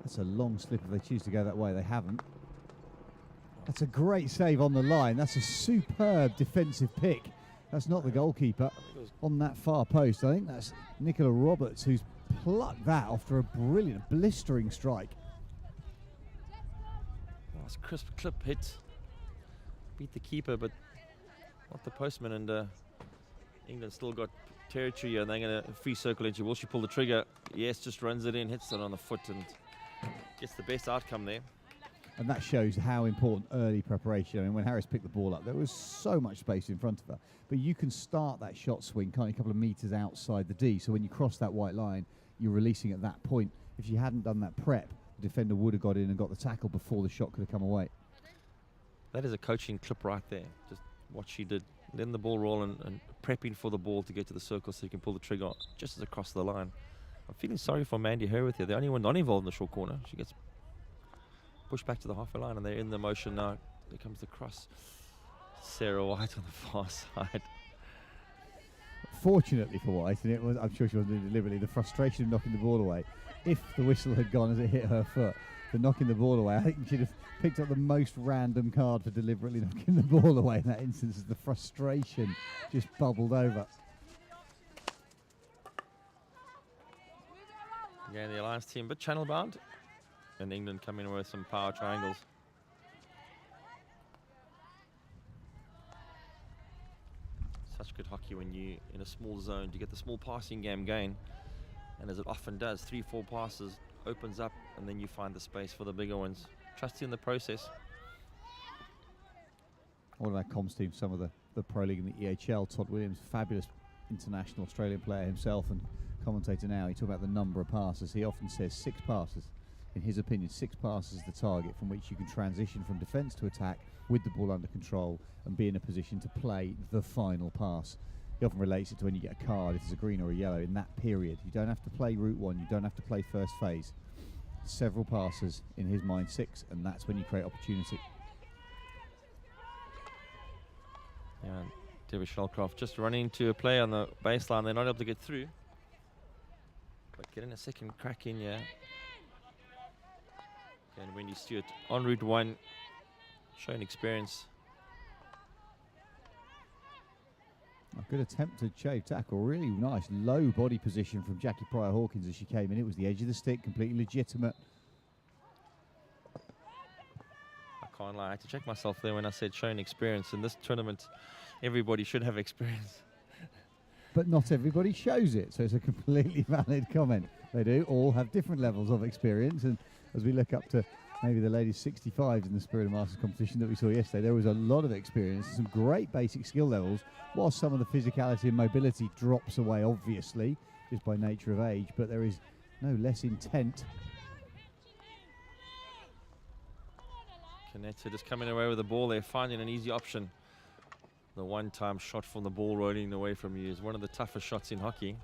That's a long slip if they choose to go that way. They haven't. That's a great save on the line. That's a superb defensive pick. That's not the goalkeeper on that far post. I think that's Nicola Roberts who's plucked that after a brilliant, blistering strike. Nice crisp clip hit. Beat the keeper, but not the postman, and England still got territory, and they're going to free circle entry. Will she pull the trigger? Yes, just runs it in, hits it on the foot, and gets the best outcome there. And that shows how important early preparation. I mean, when Harris picked the ball up, there was so much space in front of her. But you can start that shot swing, can't you, a couple of metres outside the D. So when you cross that white line, you're releasing at that point. If you hadn't done that prep, the defender would have got in and got the tackle before the shot could have come away. That is a coaching clip right there. Just what she did. Letting the ball roll and prepping for the ball to get to the circle so you can pull the trigger just as across the line. I'm feeling sorry for Mandy Herworth here. The only one not involved in the short corner. She gets pushed back to the halfway line and they're in the motion now. There comes the cross. Sarah White on the far side. Fortunately for White, and it was, I'm sure she wasn't doing it deliberately, the frustration of knocking the ball away. If the whistle had gone as it hit her foot, for knocking the ball away, I think she'd have picked up the most random card for deliberately knocking the ball away in that instance, as the frustration just bubbled over. Again, the Alliance team, but channel bound. And England coming in with some power triangles. Such good hockey when you in a small zone to get the small passing game going. And as it often does, 3-4 passes opens up and then you find the space for the bigger ones. Trust in the process. One of our comms team, some of the Pro League and the EHL, Todd Williams, fabulous international Australian player himself and commentator now. He talked about the number of passes. He often says 6 passes. In his opinion, 6 passes is the target from which you can transition from defence to attack with the ball under control and be in a position to play the final pass. He often relates it to when you get a card, if it's a green or a yellow, in that period. You don't have to play route 1, you don't have to play first phase. Several passes, in his mind 6, and that's when you create opportunity. Yeah, David Shellcroft just running into a play on the baseline. They're not able to get through. But getting a second crack in here. And Wendy Stewart on route 1, showing experience. A good attempted shave tackle, really nice low body position from Jackie Pryor-Hawkins as she came in. It was the edge of the stick, completely legitimate. I can't lie, I had to check myself there when I said showing experience. In this tournament, everybody should have experience. But not everybody shows it, so it's a completely valid comment. They do all have different levels of experience, and as we look up to maybe the ladies 65s in the Spirit of Masters competition that we saw yesterday, there was a lot of experience and some great basic skill levels, while some of the physicality and mobility drops away, obviously, just by nature of age, but there is no less intent. Canetta just coming away with the ball there, finding an easy option. The one-time shot from the ball rolling away from you is one of the toughest shots in hockey.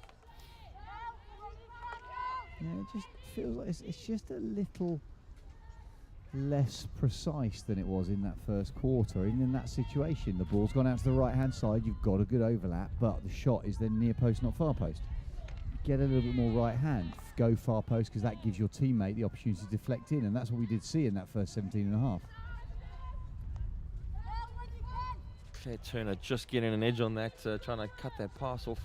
Yeah, it just feels like it's just a little less precise than it was in that first quarter. Even in that situation, the ball's gone out to the right-hand side, you've got a good overlap, but the shot is then near post, not far post. Get a little bit more right hand, go far post, because that gives your teammate the opportunity to deflect in, and that's what we did see in that first 17 and a half. Claire Turner just getting an edge on that, trying to cut that pass off.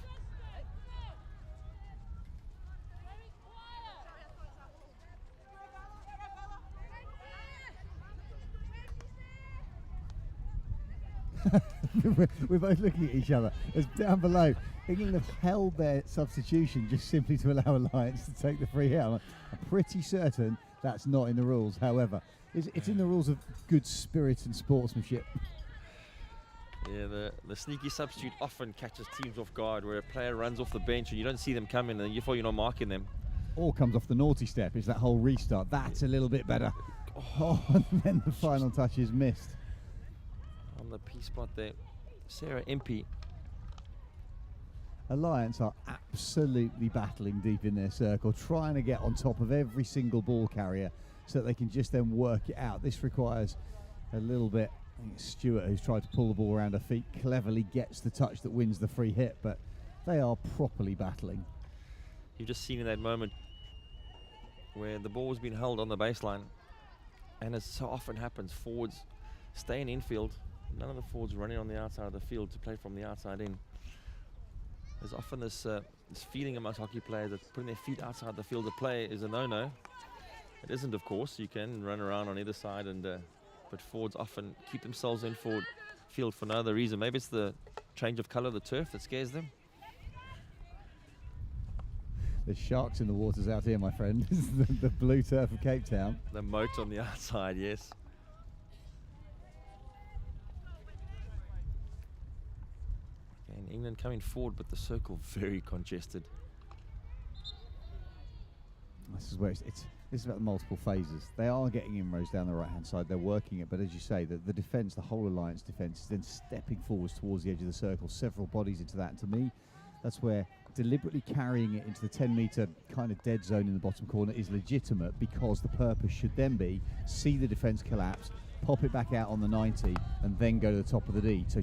We're both looking at each other. As down below, England have held their substitution just simply to allow Alliance to take the free hit. I'm pretty certain that's not in the rules. However, it's in the rules of good spirit and sportsmanship. Yeah, the sneaky substitute often catches teams off guard, where a player runs off the bench and you don't see them coming, and you thought you're not marking them. Or comes off the naughty step. It's that whole restart. That's a little bit better. Oh, and then the final touch is missed. On the P spot there, Sarah Impey. Alliance are absolutely battling deep in their circle, trying to get on top of every single ball carrier so that they can just then work it out. This requires a little bit. I think it's Stewart who's tried to pull the ball around her feet, cleverly gets the touch that wins the free hit, but they are properly battling. You've just seen in that moment where the ball was being held on the baseline, and as so often happens, forwards stay in infield. None of the forwards running on the outside of the field to play from the outside in. There's often this feeling amongst hockey players that putting their feet outside the field to play is a no-no. It isn't, of course. You can run around on either side, and but forwards often keep themselves in forward field for no other reason. Maybe it's the change of colour of the turf that scares them. There's sharks in the waters out here, my friend. This is the blue turf of Cape Town. The moat on the outside, yes. Again, England coming forward, but the circle very congested. This is where this is about the multiple phases. They are getting inroads down the right-hand side. They're working it, but as you say, the defence, the whole alliance defence, is then stepping forwards towards the edge of the circle. Several bodies into that. And to me, that's where deliberately carrying it into the 10-metre kind of dead zone in the bottom corner is legitimate, because the purpose should then be see the defence collapse, pop it back out on the 90, and then go to the top of the D to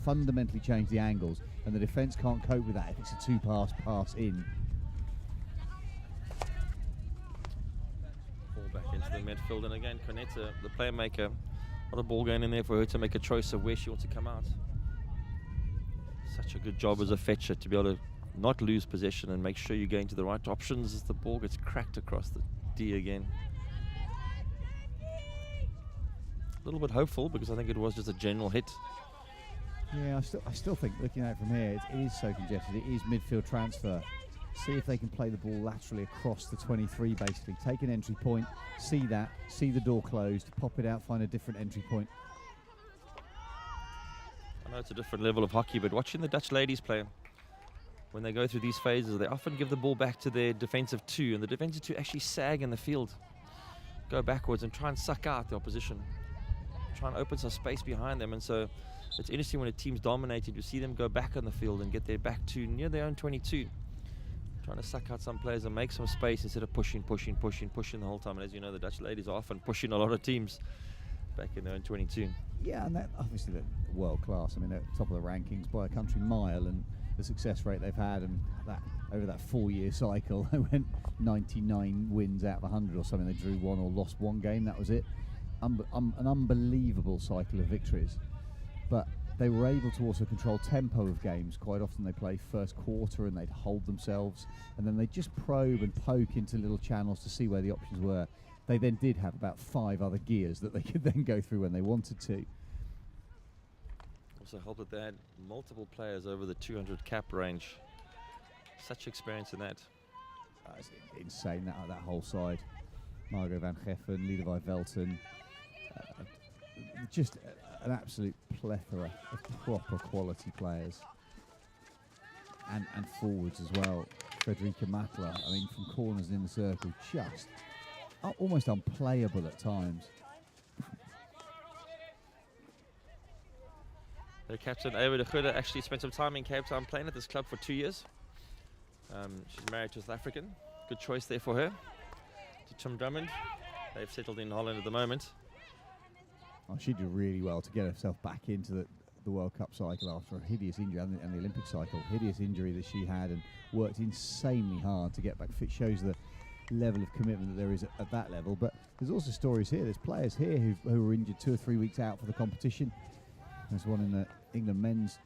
fundamentally change the angles. And the defence can't cope with that if it's a pass in. Ball back into the midfield, and again, Cornetta, the playmaker, what a ball going in there for her to make a choice of where she wants to come out. Such a good job as a fetcher to be able to not lose possession and make sure you're going to the right options as the ball gets cracked across the D again. A little bit hopeful because I think it was just a general hit. Yeah, I still think, looking at it from here, it is so congested. It is midfield transfer. See if they can play the ball laterally across the 23, basically. Take an entry point, see the door closed, pop it out, find a different entry point. I know it's a different level of hockey, but watching the Dutch ladies play, when they go through these phases, they often give the ball back to their defensive two, and the defensive two actually sag in the field, go backwards and try and suck out the opposition, try and open some space behind them. And so it's interesting when a team's dominating to see them go back on the field and get their back to near their own 22, trying to suck out some players and make some space instead of pushing the whole time. And as you know, the Dutch ladies are often pushing a lot of teams back in their own 22. Yeah, and that, obviously they're world class. I mean, they're top of the rankings by a country mile, and the success rate they've had, and that over that 4-year cycle, they went 99 wins out of 100 or something. They drew one or lost one game. That was it. An unbelievable cycle of victories. But they were able to also control tempo of games. Quite often they play first quarter and they'd hold themselves, and then they'd just probe and poke into little channels to see where the options were. They then did have about 5 other gears that they could then go through when they wanted to. Also helped that they had multiple players over the 200 cap range. Such experience in that. It's insane, that whole side. Margot van Geffen, Liedewij Velten. Just an absolute plethora of proper quality players. And forwards as well. Frederica Matler, I mean, from corners in the circle, just almost unplayable at times. Their captain, Eva de Goede, actually spent some time in Cape Town playing at this club for 2 years. She's married to a South African. Good choice there for her. To Tim Drummond. They've settled in Holland at the moment. Oh, she did really well to get herself back into the World Cup cycle after a hideous injury, and the Olympic cycle. Hideous injury that she had, and worked insanely hard to get back fit. Shows the level of commitment that there is at that level. But there's also stories here. There's players here who were injured 2 or 3 weeks out for the competition. There's one in the England men's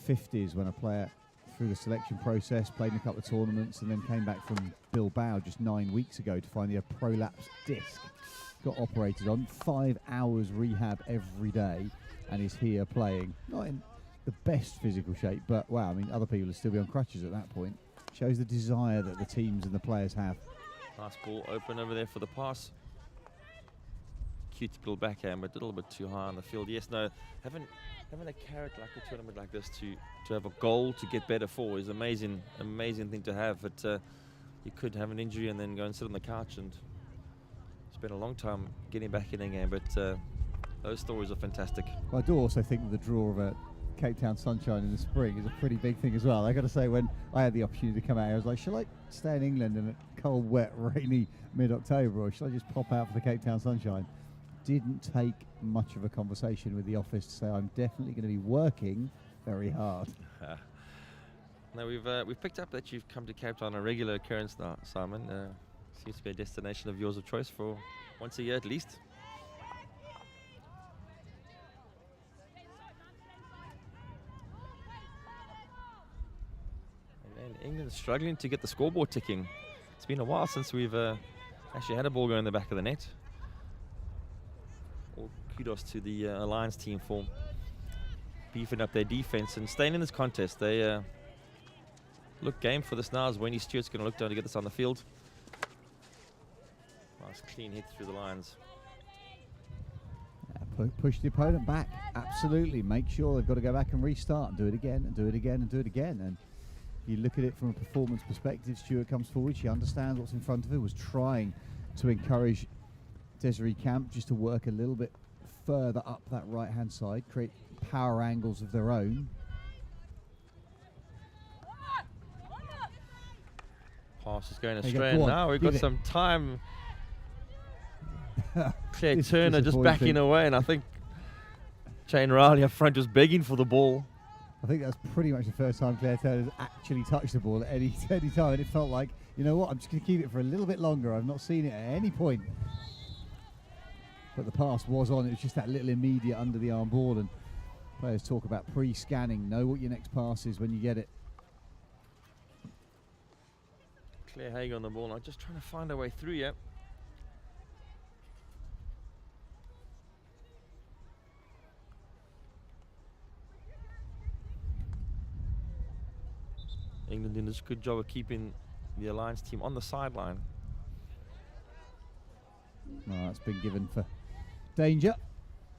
50s when a player, through the selection process, played in a couple of tournaments and then came back from Bilbao just 9 weeks ago to find he had a prolapsed disc. Got operated on, 5 hours rehab every day, and is here playing. Not in the best physical shape, but wow, I mean, other people would still be on crutches at that point. Shows the desire that the teams and the players have. Nice ball open over there for the pass. Cute little backhand, but a little bit too high on the field. Yes, no, having a carrot like a tournament like this to have a goal to get better for is amazing thing to have. But you could have an injury and then go and sit on the couch and spend a long time getting back in a game. But those stories are fantastic. Well, I do also think that the draw of a Cape Town Sunshine in the spring is a pretty big thing as well. I got to say, when I had the opportunity to come out here, I was like, shall I stay in England in a cold, wet, rainy mid-October, or shall I just pop out for the Cape Town Sunshine? Didn't take much of a conversation with the office to say I'm definitely going to be working very hard. Now we've picked up that you've come to Cape Town on a regular occurrence now, Simon. Seems to be a destination of yours of choice for once a year at least. And England's struggling to get the scoreboard ticking. It's been a while since we've actually had a ball go in the back of the net. All kudos to the Alliance team for beefing up their defense and staying in this contest. They look game for this now, as Wendy Stewart's going to look down to get this on the field. Nice clean hit through the lines. Push the opponent back, absolutely. Make sure they've got to go back and restart and do it again and do it again and do it again. And If you look at it from a performance perspective, Stewart comes forward. She understands what's in front of her, was trying to encourage Desiree Camp just to work a little bit further up that right-hand side, create power angles of their own. Pass is going There you astray, go. and Go on, now we've give got it. some time. Claire It's Turner just disappointing. backing away, and I think Jane Riley up front just begging for the ball. I think that's pretty much the first time Claire Turner's actually touched the ball at any time, and it felt like, you know what, I'm just going to keep it for a little bit longer. I've not seen it at any point. But the pass was on. It was just that little immediate under the arm ball, and players talk about pre-scanning. Know what your next pass is when you get it. Claire Haig on the ball now, just trying to find a way through here. England did a good job of keeping the Alliance team on the sideline. No, that's been given for danger.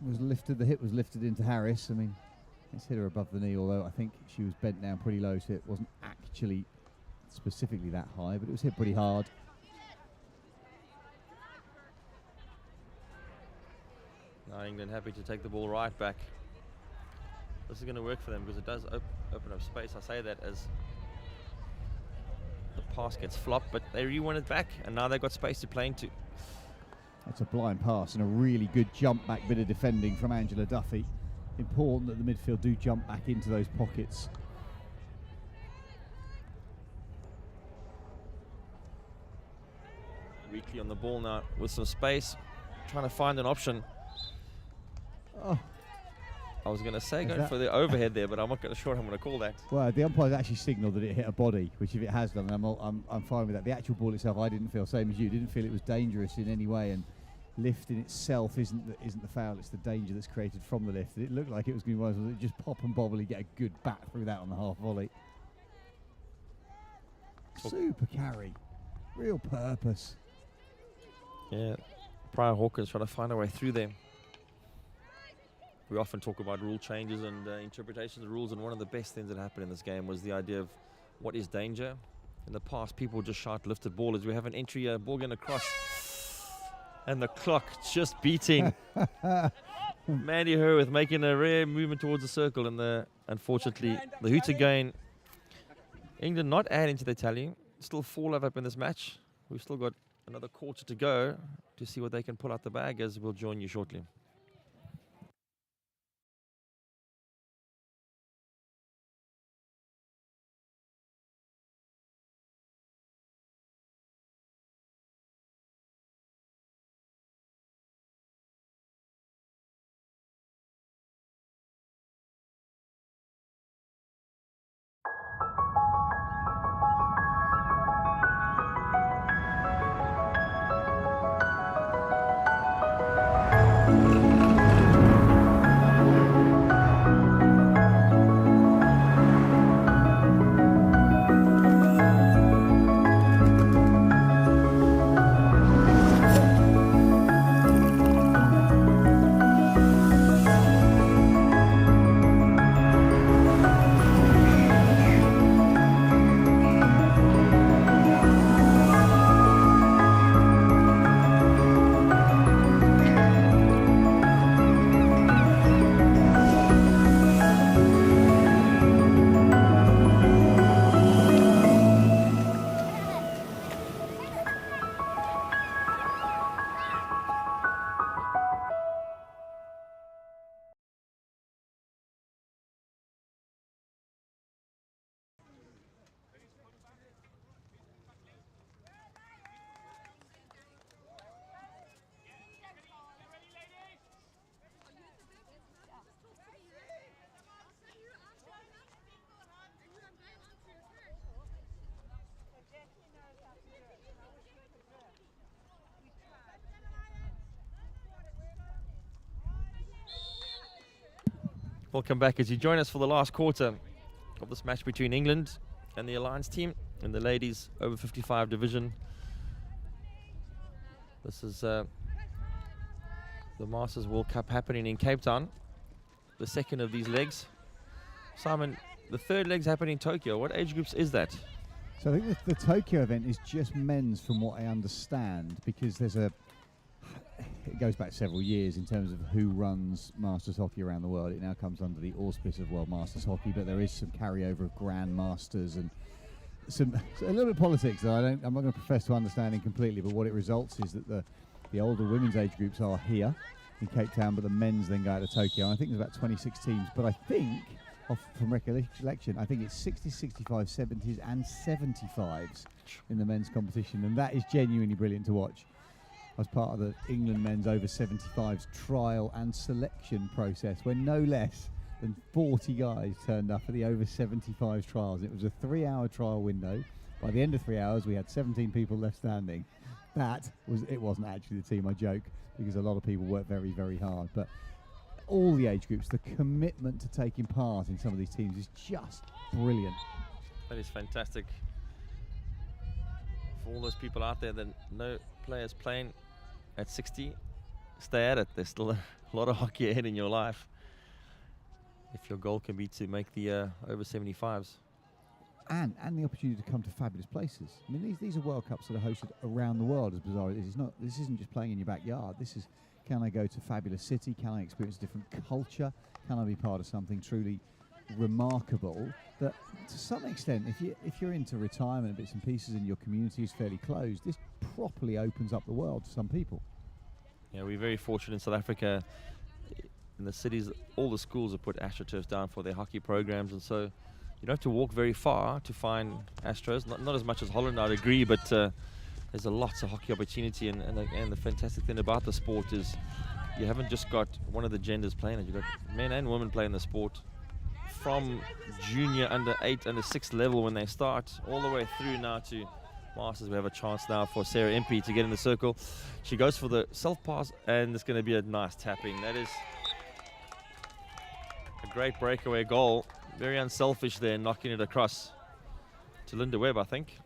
Was lifted. The hit was lifted into Harris. I mean, it's hit her above the knee, although I think she was bent down pretty low, so it wasn't actually specifically that high, but it was hit pretty hard. Now England happy to take the ball right back. This is going to work for them because it does open up space. I say that as the pass gets flopped, but they re-won it back, and now they've got space to play into. That's a blind pass and a really good jump back bit of defending from Angela Duffy. Important that the midfield do jump back into those pockets. Weekly on the ball now with some space, trying to find an option. Oh, I was going to say Is going that- for the overhead there, but I'm not sure I'm going to call that. well, the umpires actually signalled that it hit a body, which if it has done, I'm fine with that. The actual ball itself, I didn't feel, same as you, didn't feel it was dangerous in any way, and lift in itself isn't the foul, it's the danger that's created from the lift. It looked like it was going to be one of those that just pop and bobbly get a good bat through that on the half volley. Super carry, real purpose. Yeah, Brian Hawkins trying to find a way through them. We often talk about rule changes and interpretations of rules, and one of the best things that happened in this game was the idea of what is danger. In the past, people just shout lifted ball as we have an entry, ball going across, and the clock just beating. Mandy Hurwith making a rare movement towards the circle, and unfortunately the hoot again. England not adding to the tally, still 4-love up in this match. We've still got another quarter to go to see what they can pull out the bag, as we'll join you shortly. Welcome back as you join us for the last quarter of this match between England and the Alliance team in the ladies over 55 division. This is the Masters World Cup happening in Cape Town, the second of these legs. Simon, the third leg's happening in Tokyo. What age groups is that? So I think the Tokyo event is just men's, from what I understand, because it goes back several years in terms of who runs Masters Hockey around the world. It now comes under the auspice of World Masters Hockey, but there is some carryover of Grand Masters and a little bit of politics that I'm not going to profess to understanding completely, but what it results is that the older women's age groups are here in Cape Town, but the men's then go out to Tokyo. And I think there's about 26 teams, but I think, from recollection, I think it's 60s, 65s, 70s and 75s in the men's competition, and that is genuinely brilliant to watch. I was part of the England men's over 75s trial and selection process when no less than 40 guys turned up at the over 75s trials. It was a 3-hour trial window. By the end of 3 hours, we had 17 people left standing. It wasn't actually the team, I joke, because a lot of people work very, very hard. But all the age groups, the commitment to taking part in some of these teams is just brilliant. That is fantastic. For all those people out there that know players playing at 60, stay at it. There's still a lot of hockey ahead in your life if your goal can be to make the over 75s. And the opportunity to come to fabulous places. I mean, these are World Cups that are hosted around the world, as bizarre as it is. This isn't just playing in your backyard. This is, can I go to a fabulous city? Can I experience a different culture? Can I be part of something truly remarkable that, to some extent, if you're into retirement bits and pieces and your community is fairly closed, this properly opens up the world to some people. Yeah, we're very fortunate in South Africa. In the cities, all the schools have put AstroTurfs down for their hockey programs, and so you don't have to walk very far to find Astros. Not as much as Holland, I'd agree, but there's lots of hockey opportunity, and the fantastic thing about the sport is you haven't just got one of the genders playing it. You've got men and women playing the sport from junior, under 8, under 6 level when they start, all the way through now to Masters. We have a chance now for Sarah Impey to get in the circle. She goes for the self-pass, and it's going to be a nice tapping. That is a great breakaway goal. Very unselfish there, knocking it across to Linda Webb, I think.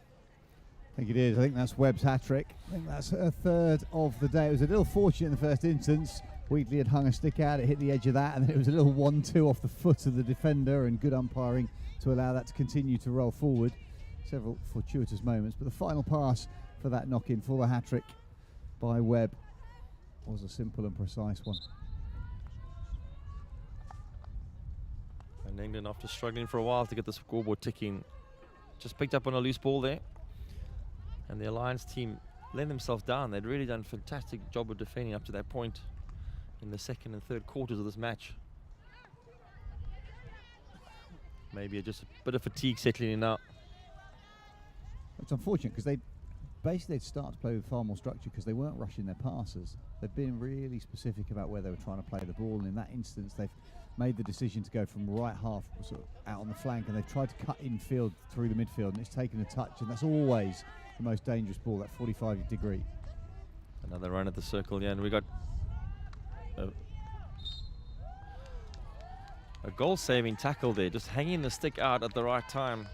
I think it is. I think that's Webb's hat-trick. I think that's her third of the day. It was a little fortunate in the first instance. Wheatley had hung a stick out, it hit the edge of that, and then it was a little 1-2 off the foot of the defender, and good umpiring to allow that to continue to roll forward. Several fortuitous moments, but the final pass for that knock-in for the hat-trick by Webb was a simple and precise one. And England, after struggling for a while to get the scoreboard ticking, just picked up on a loose ball there. And the Alliance team let themselves down. They'd really done a fantastic job of defending up to that point in the second and third quarters of this match. Maybe just a bit of fatigue settling in now. It's unfortunate because they'd start to play with far more structure because they weren't rushing their passes. They've been really specific about where they were trying to play the ball, and in that instance they've made the decision to go from right half sort of out on the flank, and they've tried to cut infield through the midfield, and it's taken a touch, and that's always the most dangerous ball, that 45 degree. Another run at the circle, yeah, and we got a goal-saving tackle there, just hanging the stick out at the right time.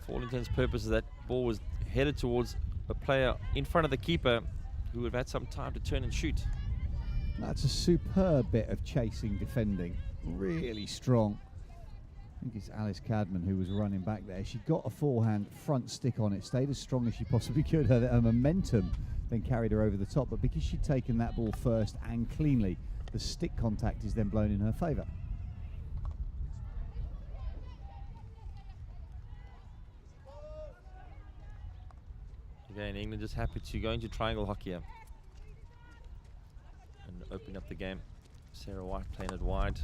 For all intents and purposes, that ball was headed towards a player in front of the keeper who would have had some time to turn and shoot. That's a superb bit of chasing defending, really strong. I think it's Alice Cadman who was running back there. She got a forehand front stick on it, stayed as strong as she possibly could. Her momentum then carried her over the top, but because she'd taken that ball first and cleanly, the stick contact is then blown in her favour. Again, England just happy to go into triangle hockey here and open up the game. Sarah White playing it wide.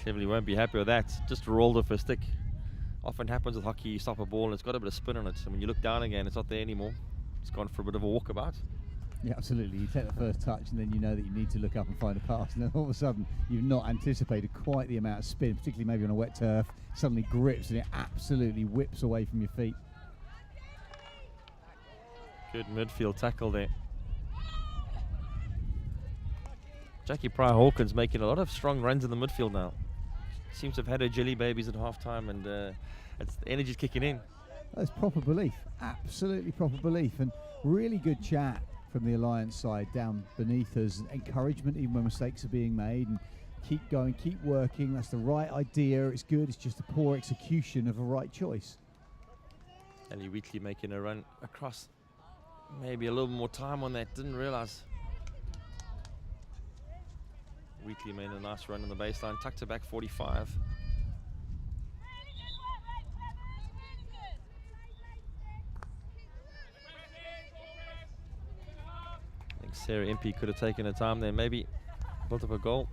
Cleverly won't be happy with that. Just rolled off her stick. Often happens with hockey, you stop a ball and it's got a bit of spin on it, and when you look down again, it's not there anymore. It's gone for a bit of a walkabout. Yeah, absolutely. You take the first touch and then you know that you need to look up and find a pass, and then all of a sudden you've not anticipated quite the amount of spin, particularly maybe on a wet turf. Suddenly grips and it absolutely whips away from your feet. Good midfield tackle there. Jackie Pryor-Hawkins making a lot of strong runs in the midfield now. Seems to have had her jelly babies at half-time, and the energy's kicking in. That's proper belief, absolutely proper belief, and really good chat from the Alliance side down beneath us, and encouragement even when mistakes are being made, and keep going, keep working. That's the right idea. It's good. It's just a poor execution of a right choice. Ellie Wheatley making a run across. Maybe a little more time on that. Didn't realise. Wheatley made a nice run on the baseline. Tucked her back 45. I think Sarah Impey could have taken her time there. Maybe built up a goal.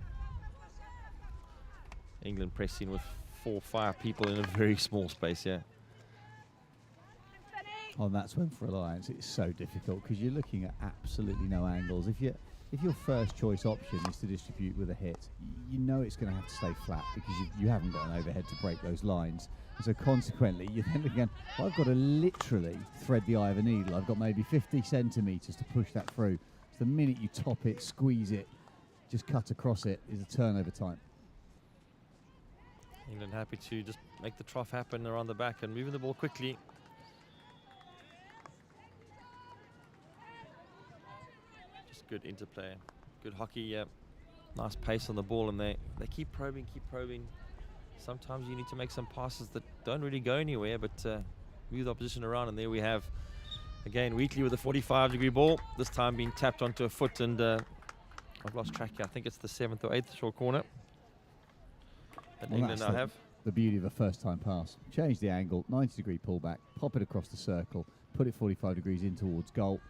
England pressing with 4 or 5 people in a very small space here. On that swim for Alliance, it's so difficult because you're looking at absolutely no angles. If your first choice option is to distribute with a hit, you know it's going to have to stay flat because you haven't got an overhead to break those lines. And so consequently, you're then again, well, I've got to literally thread the eye of a needle. I've got maybe 50 centimetres to push that through. So the minute you top it, squeeze it, just cut across it is a turnover time. England happy to just make the trough happen around the back and moving the ball quickly. Just good interplay, good hockey, nice pace on the ball, and they keep probing. Sometimes you need to make some passes that don't really go anywhere, but move the opposition around, and there we have, again, Wheatley with a 45-degree ball, this time being tapped onto a foot, and I've lost track here. I think it's the 7th or 8th short corner that England now have. The beauty of a first-time pass. Change the angle, 90-degree pullback, pop it across the circle, put it 45 degrees in towards goal.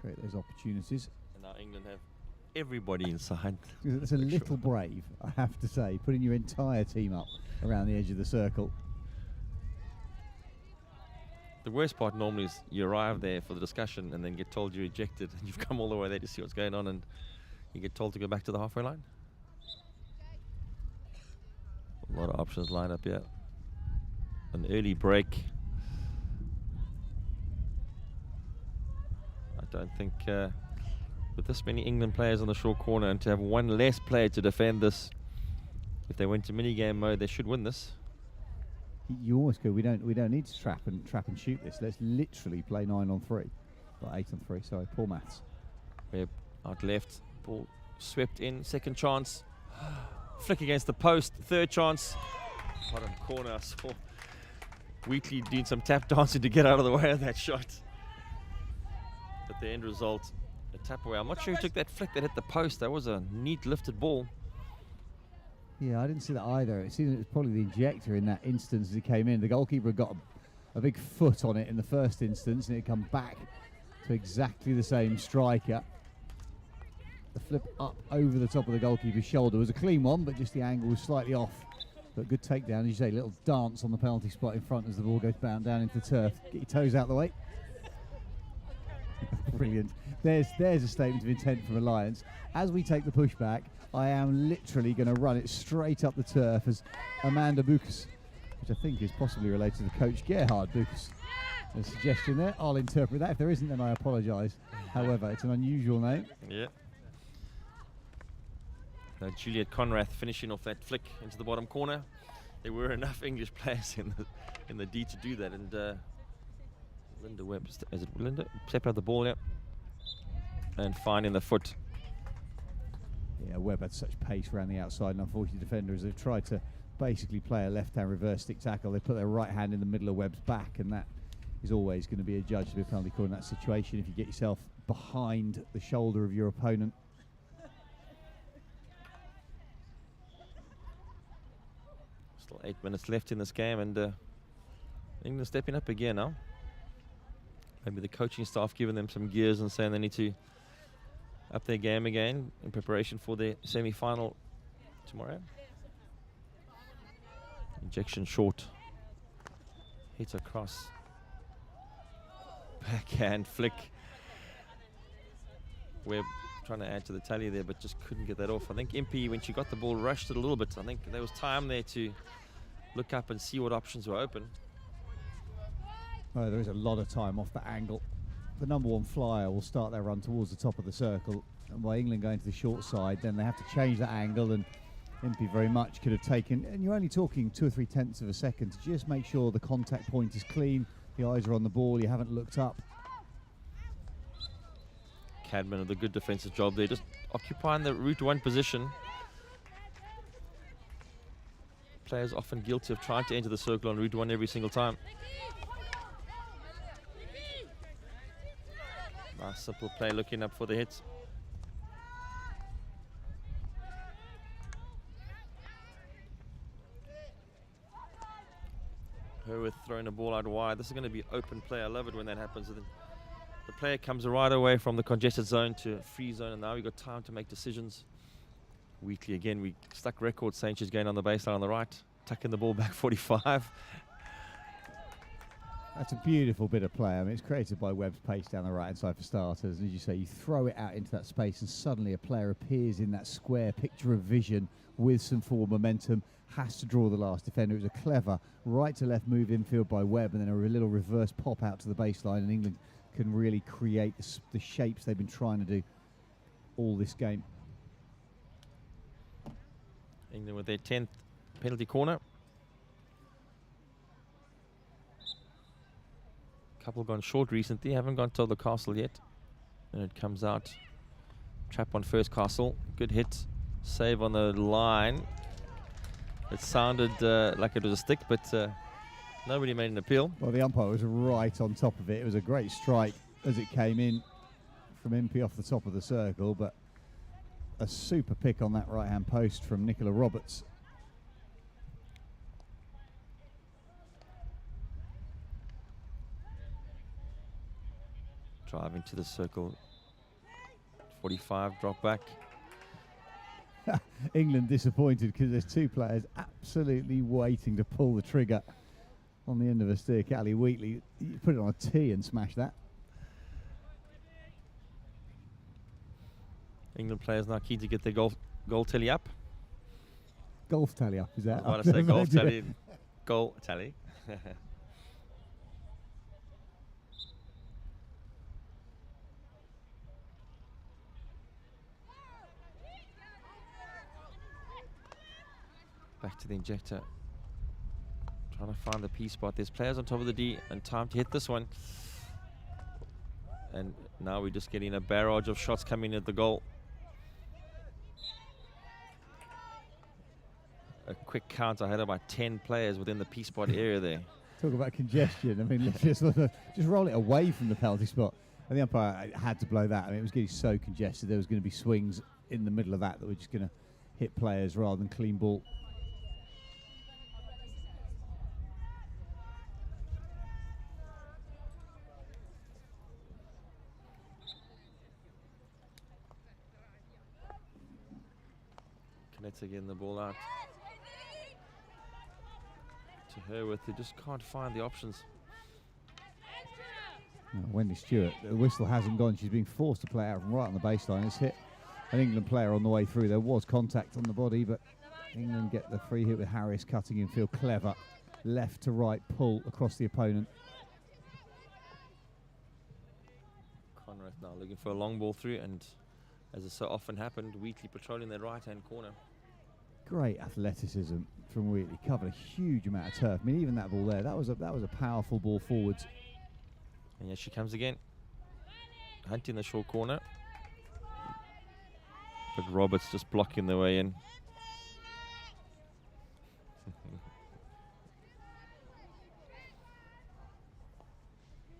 Create those opportunities. And now England have everybody inside. It's a little brave, I have to say, putting your entire team up around the edge of the circle. The worst part normally is you arrive there for the discussion and then get told you're ejected, and you've come all the way there to see what's going on, and you get told to go back to the halfway line. A lot of options lined up here. An early break. I don't think with this many England players on the short corner, and to have one less player to defend this, if they went to minigame mode, they should win this. You always go, we don't need to trap and shoot this. Let's literally play 9 on 3. Or 8 on 3, sorry, poor maths. Webb out left, ball swept in, second chance. Flick against the post, third chance. Bottom corner, I saw Wheatley doing some tap dancing to get out of the way of that shot. But the end result, a tap away. I'm not sure who took that flick that hit the post. That was a neat lifted ball. Yeah, I didn't see that either. It seemed it was probably the injector in that instance as he came in. The goalkeeper had got a big foot on it in the first instance, and it come back to exactly the same striker. The flip up over the top of the goalkeeper's shoulder was a clean one, but just the angle was slightly off. But good takedown, as you say, little dance on the penalty spot in front as the ball goes bound down into the turf. Get your toes out the way. Brilliant. There's a statement of intent from Alliance. As we take the pushback, I am literally going to run it straight up the turf as Amanda Bucas, which I think is possibly related to the coach Gerhard Bucas. A suggestion there. I'll interpret that. If there isn't, then I apologise. However, it's an unusual name. Yeah. Juliet Conrath finishing off that flick into the bottom corner. There were enough English players in the D to do that, and Linda Webb, is it Linda? Step out the ball, yeah, and finding the foot. Yeah, Webb had such pace around the outside, and unfortunately defenders have tried to basically play a left-hand reverse stick tackle. They put their right hand in the middle of Webb's back, and that is always going to be adjudged to be a penalty call in that situation if you get yourself behind the shoulder of your opponent. Still 8 minutes left in this game, and England stepping up again now. Maybe the coaching staff giving them some gears and saying they need to up their game again in preparation for their semi-final tomorrow. Injection short. Hits across. Backhand flick. Webb trying to add to the tally there, but just couldn't get that off. I think Impey, when she got the ball, rushed it a little bit. I think there was time there to look up and see what options were open. Oh, there is a lot of time off that angle. The number 1 flyer will start their run towards the top of the circle, and by England going to the short side, then they have to change that angle, and Impey very much could have taken, and you're only talking 2 or 3 tenths of a second to just make sure the contact point is clean, the eyes are on the ball, you haven't looked up. Cadman did a good defensive job there, just occupying the route 1 position. players often guilty of trying to enter the circle on route 1 every single time. Nice simple play, looking up for the hits. Herwith throwing a ball out wide. This is going to be open play. I love it when that happens. The player comes right away from the congested zone to free zone, and now we've got time to make decisions. Wheatley again, we stuck record saying she's going on the baseline on the right, tucking the ball back 45. That's a beautiful bit of play. I mean, it's created by Webb's pace down the right-hand side for starters. As you say, you throw it out into that space and suddenly a player appears in that square picture of vision with some forward momentum, has to draw the last defender. It was a clever right-to-left move infield by Webb and then a little reverse pop out to the baseline, and England can really create the shapes they've been trying to do all this game. England with their 10th penalty corner. Couple gone short recently, haven't gone to the castle yet. And it comes out. Trap on first castle. Good hit. Save on the line. It sounded like it was a stick, but nobody made an appeal. Well, the umpire was right on top of it. It was a great strike as it came in from MP off the top of the circle, but a super pick on that right-hand post from Nicola Roberts. Drive into the circle. 45, drop back. England disappointed because there's two players absolutely waiting to pull the trigger on the end of a stick. Ali Wheatley, you put it on a tee and smash that. England players now keen to get their goal tally up. Golf tally up, is that? I want to say golf tally. Goal tally. Back to the injector. Trying to find the P spot. There's players on top of the D and time to hit this one. And now we're just getting a barrage of shots coming at the goal. A quick count. I had about 10 players within the P spot area there. Talk about congestion. I mean, just roll it away from the penalty spot. And the umpire had to blow that. I mean, it was getting so congested. There was going to be swings in the middle of that were just going to hit players rather than clean ball. Connects again the ball out to Herwith, who just can't find the options. Wendy Stewart, the whistle hasn't gone. She's being forced to play out from right on the baseline. It's hit an England player on the way through. There was contact on the body, but England get the free hit with Harris cutting in field. Clever left to right pull across the opponent. Conrath now looking for a long ball through, and as it so often happened, Wheatley patrolling their right-hand corner. Great athleticism from Wheatley. Covered a huge amount of turf. I mean, even that ball there, that was a powerful ball forwards. And here she comes again. Hunting the short corner. But Roberts just blocking the way in.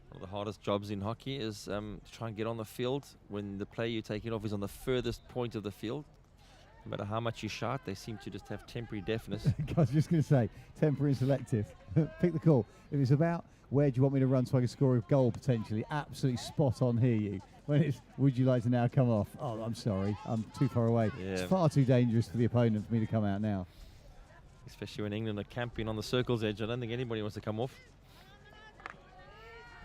One of the hardest jobs in hockey is to try and get on the field when the player you're taking off is on the furthest point of the field. No matter how much you shout, they seem to just have temporary deafness. I was just going to say, temporary and selective. Pick the call. If it's about where do you want me to run so I can score a goal potentially, absolutely spot on, hear you. When it's, would you like to now come off? Oh, I'm sorry, I'm too far away. Yeah. It's far too dangerous for the opponent for me to come out now. Especially when England are camping on the circle's edge. I don't think anybody wants to come off.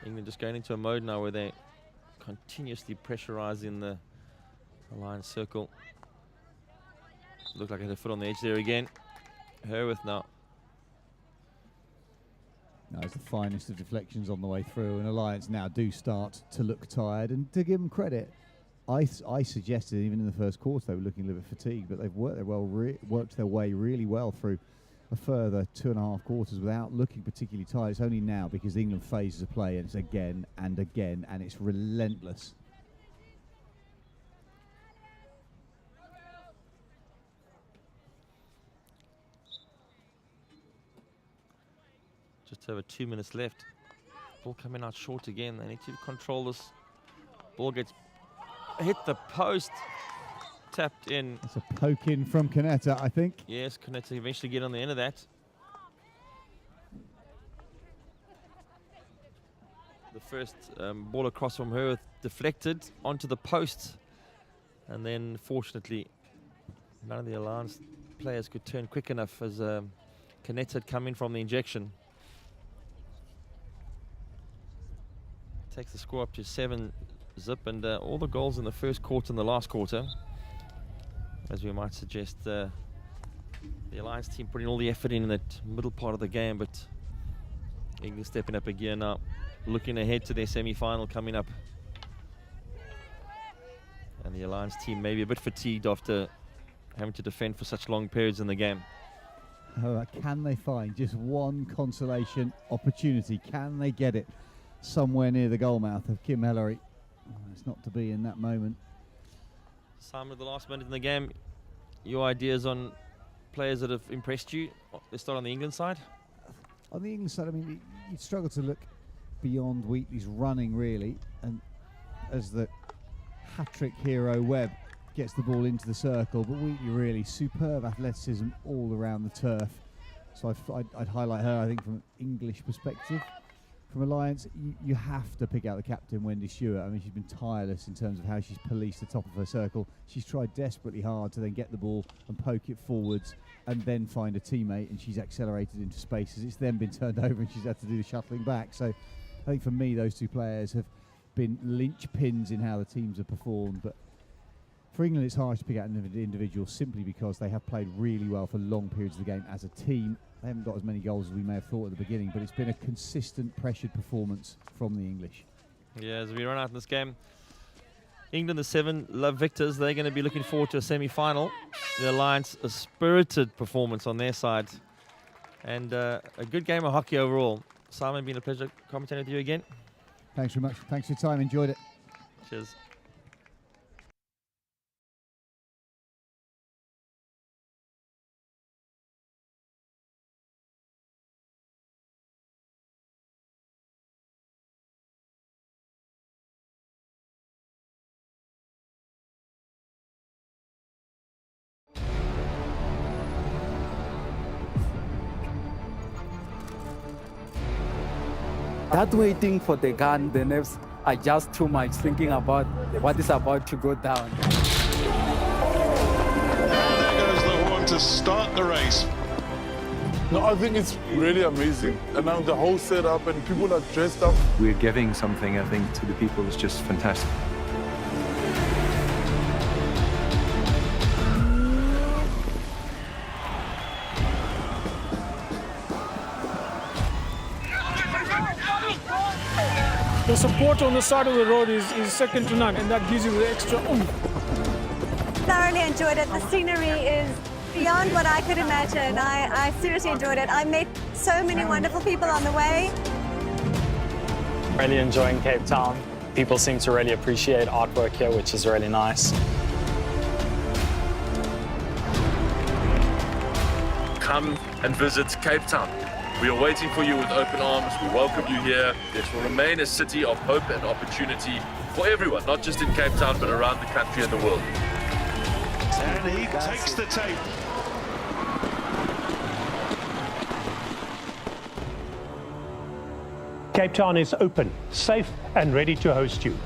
England just going into a mode now where they're continuously pressurising the line circle. Looked like I had a foot on the edge there again. Herwith now. No, it's the finest of deflections on the way through, and Alliance now do start to look tired. And to give them credit, I suggested even in the first quarter they were looking a little bit fatigued, but they've worked their way really well through a further 2.5 quarters without looking particularly tired. It's only now because England phases of play, and it's again and again, and it's relentless. Just over 2 minutes left. Ball coming out short again. They need to control this. Ball gets hit the post. Tapped in. It's a poke in from Canetta, I think. Yes, Canetta eventually get on the end of that. The first ball across from her deflected onto the post. And then, fortunately, none of the Alliance players could turn quick enough as Canetta had come in from the injection. Takes the score up to 7-0, and all the goals in the first quarter and the last quarter. As we might suggest, the Alliance team putting all the effort in that middle part of the game, but England stepping up a gear now, looking ahead to their semi-final coming up. And the Alliance team maybe a bit fatigued after having to defend for such long periods in the game. Can they find just one consolation opportunity? Can they get it somewhere near the goal mouth of Kim Ellery? It's not to be in that moment. Simon, the last minute in the game, your ideas on players that have impressed you? Let's start on the England side. On the England side, I mean, you'd struggle to look beyond Wheatley's running, really. And as the hat-trick hero, Webb gets the ball into the circle, but Wheatley really superb athleticism all around the turf. So I'd highlight her, I think, from an English perspective. From Alliance, you have to pick out the captain, Wendy Stewart. I mean, she's been tireless in terms of how she's policed the top of her circle. She's tried desperately hard to then get the ball and poke it forwards and then find a teammate, and she's accelerated into spaces. It's then been turned over and she's had to do the shuttling back. So I think for me, those two players have been linchpins in how the teams have performed. But for England, it's hard to pick out an individual simply because they have played really well for long periods of the game as a team. They haven't got as many goals as we may have thought at the beginning, but it's been a consistent pressured performance from the English. Yeah, as we run out in this game, England, the 7 Love victors, they're going to be looking forward to a semi-final. The Alliance, a spirited performance on their side. And a good game of hockey overall. Simon, been a pleasure commentating with you again. Thanks very much. Thanks for your time. Enjoyed it. Cheers. That waiting for the gun, the nerves are just too much, thinking about what is about to go down. There goes the horn to start the race. No, I think it's really amazing. And now the whole setup and people are dressed up. We're giving something, I think, to the people that's just fantastic. The support on the side of the road is second to none, and that gives you the extra oomph. Thoroughly enjoyed it. The scenery is beyond what I could imagine. I seriously enjoyed it. I met so many wonderful people on the way. Really enjoying Cape Town. People seem to really appreciate artwork here, which is really nice. Come and visit Cape Town. We are waiting for you with open arms. We welcome you here. This will remain a city of hope and opportunity for everyone, not just in Cape Town, but around the country and the world. And he takes the tape. Cape Town is open, safe and ready to host you.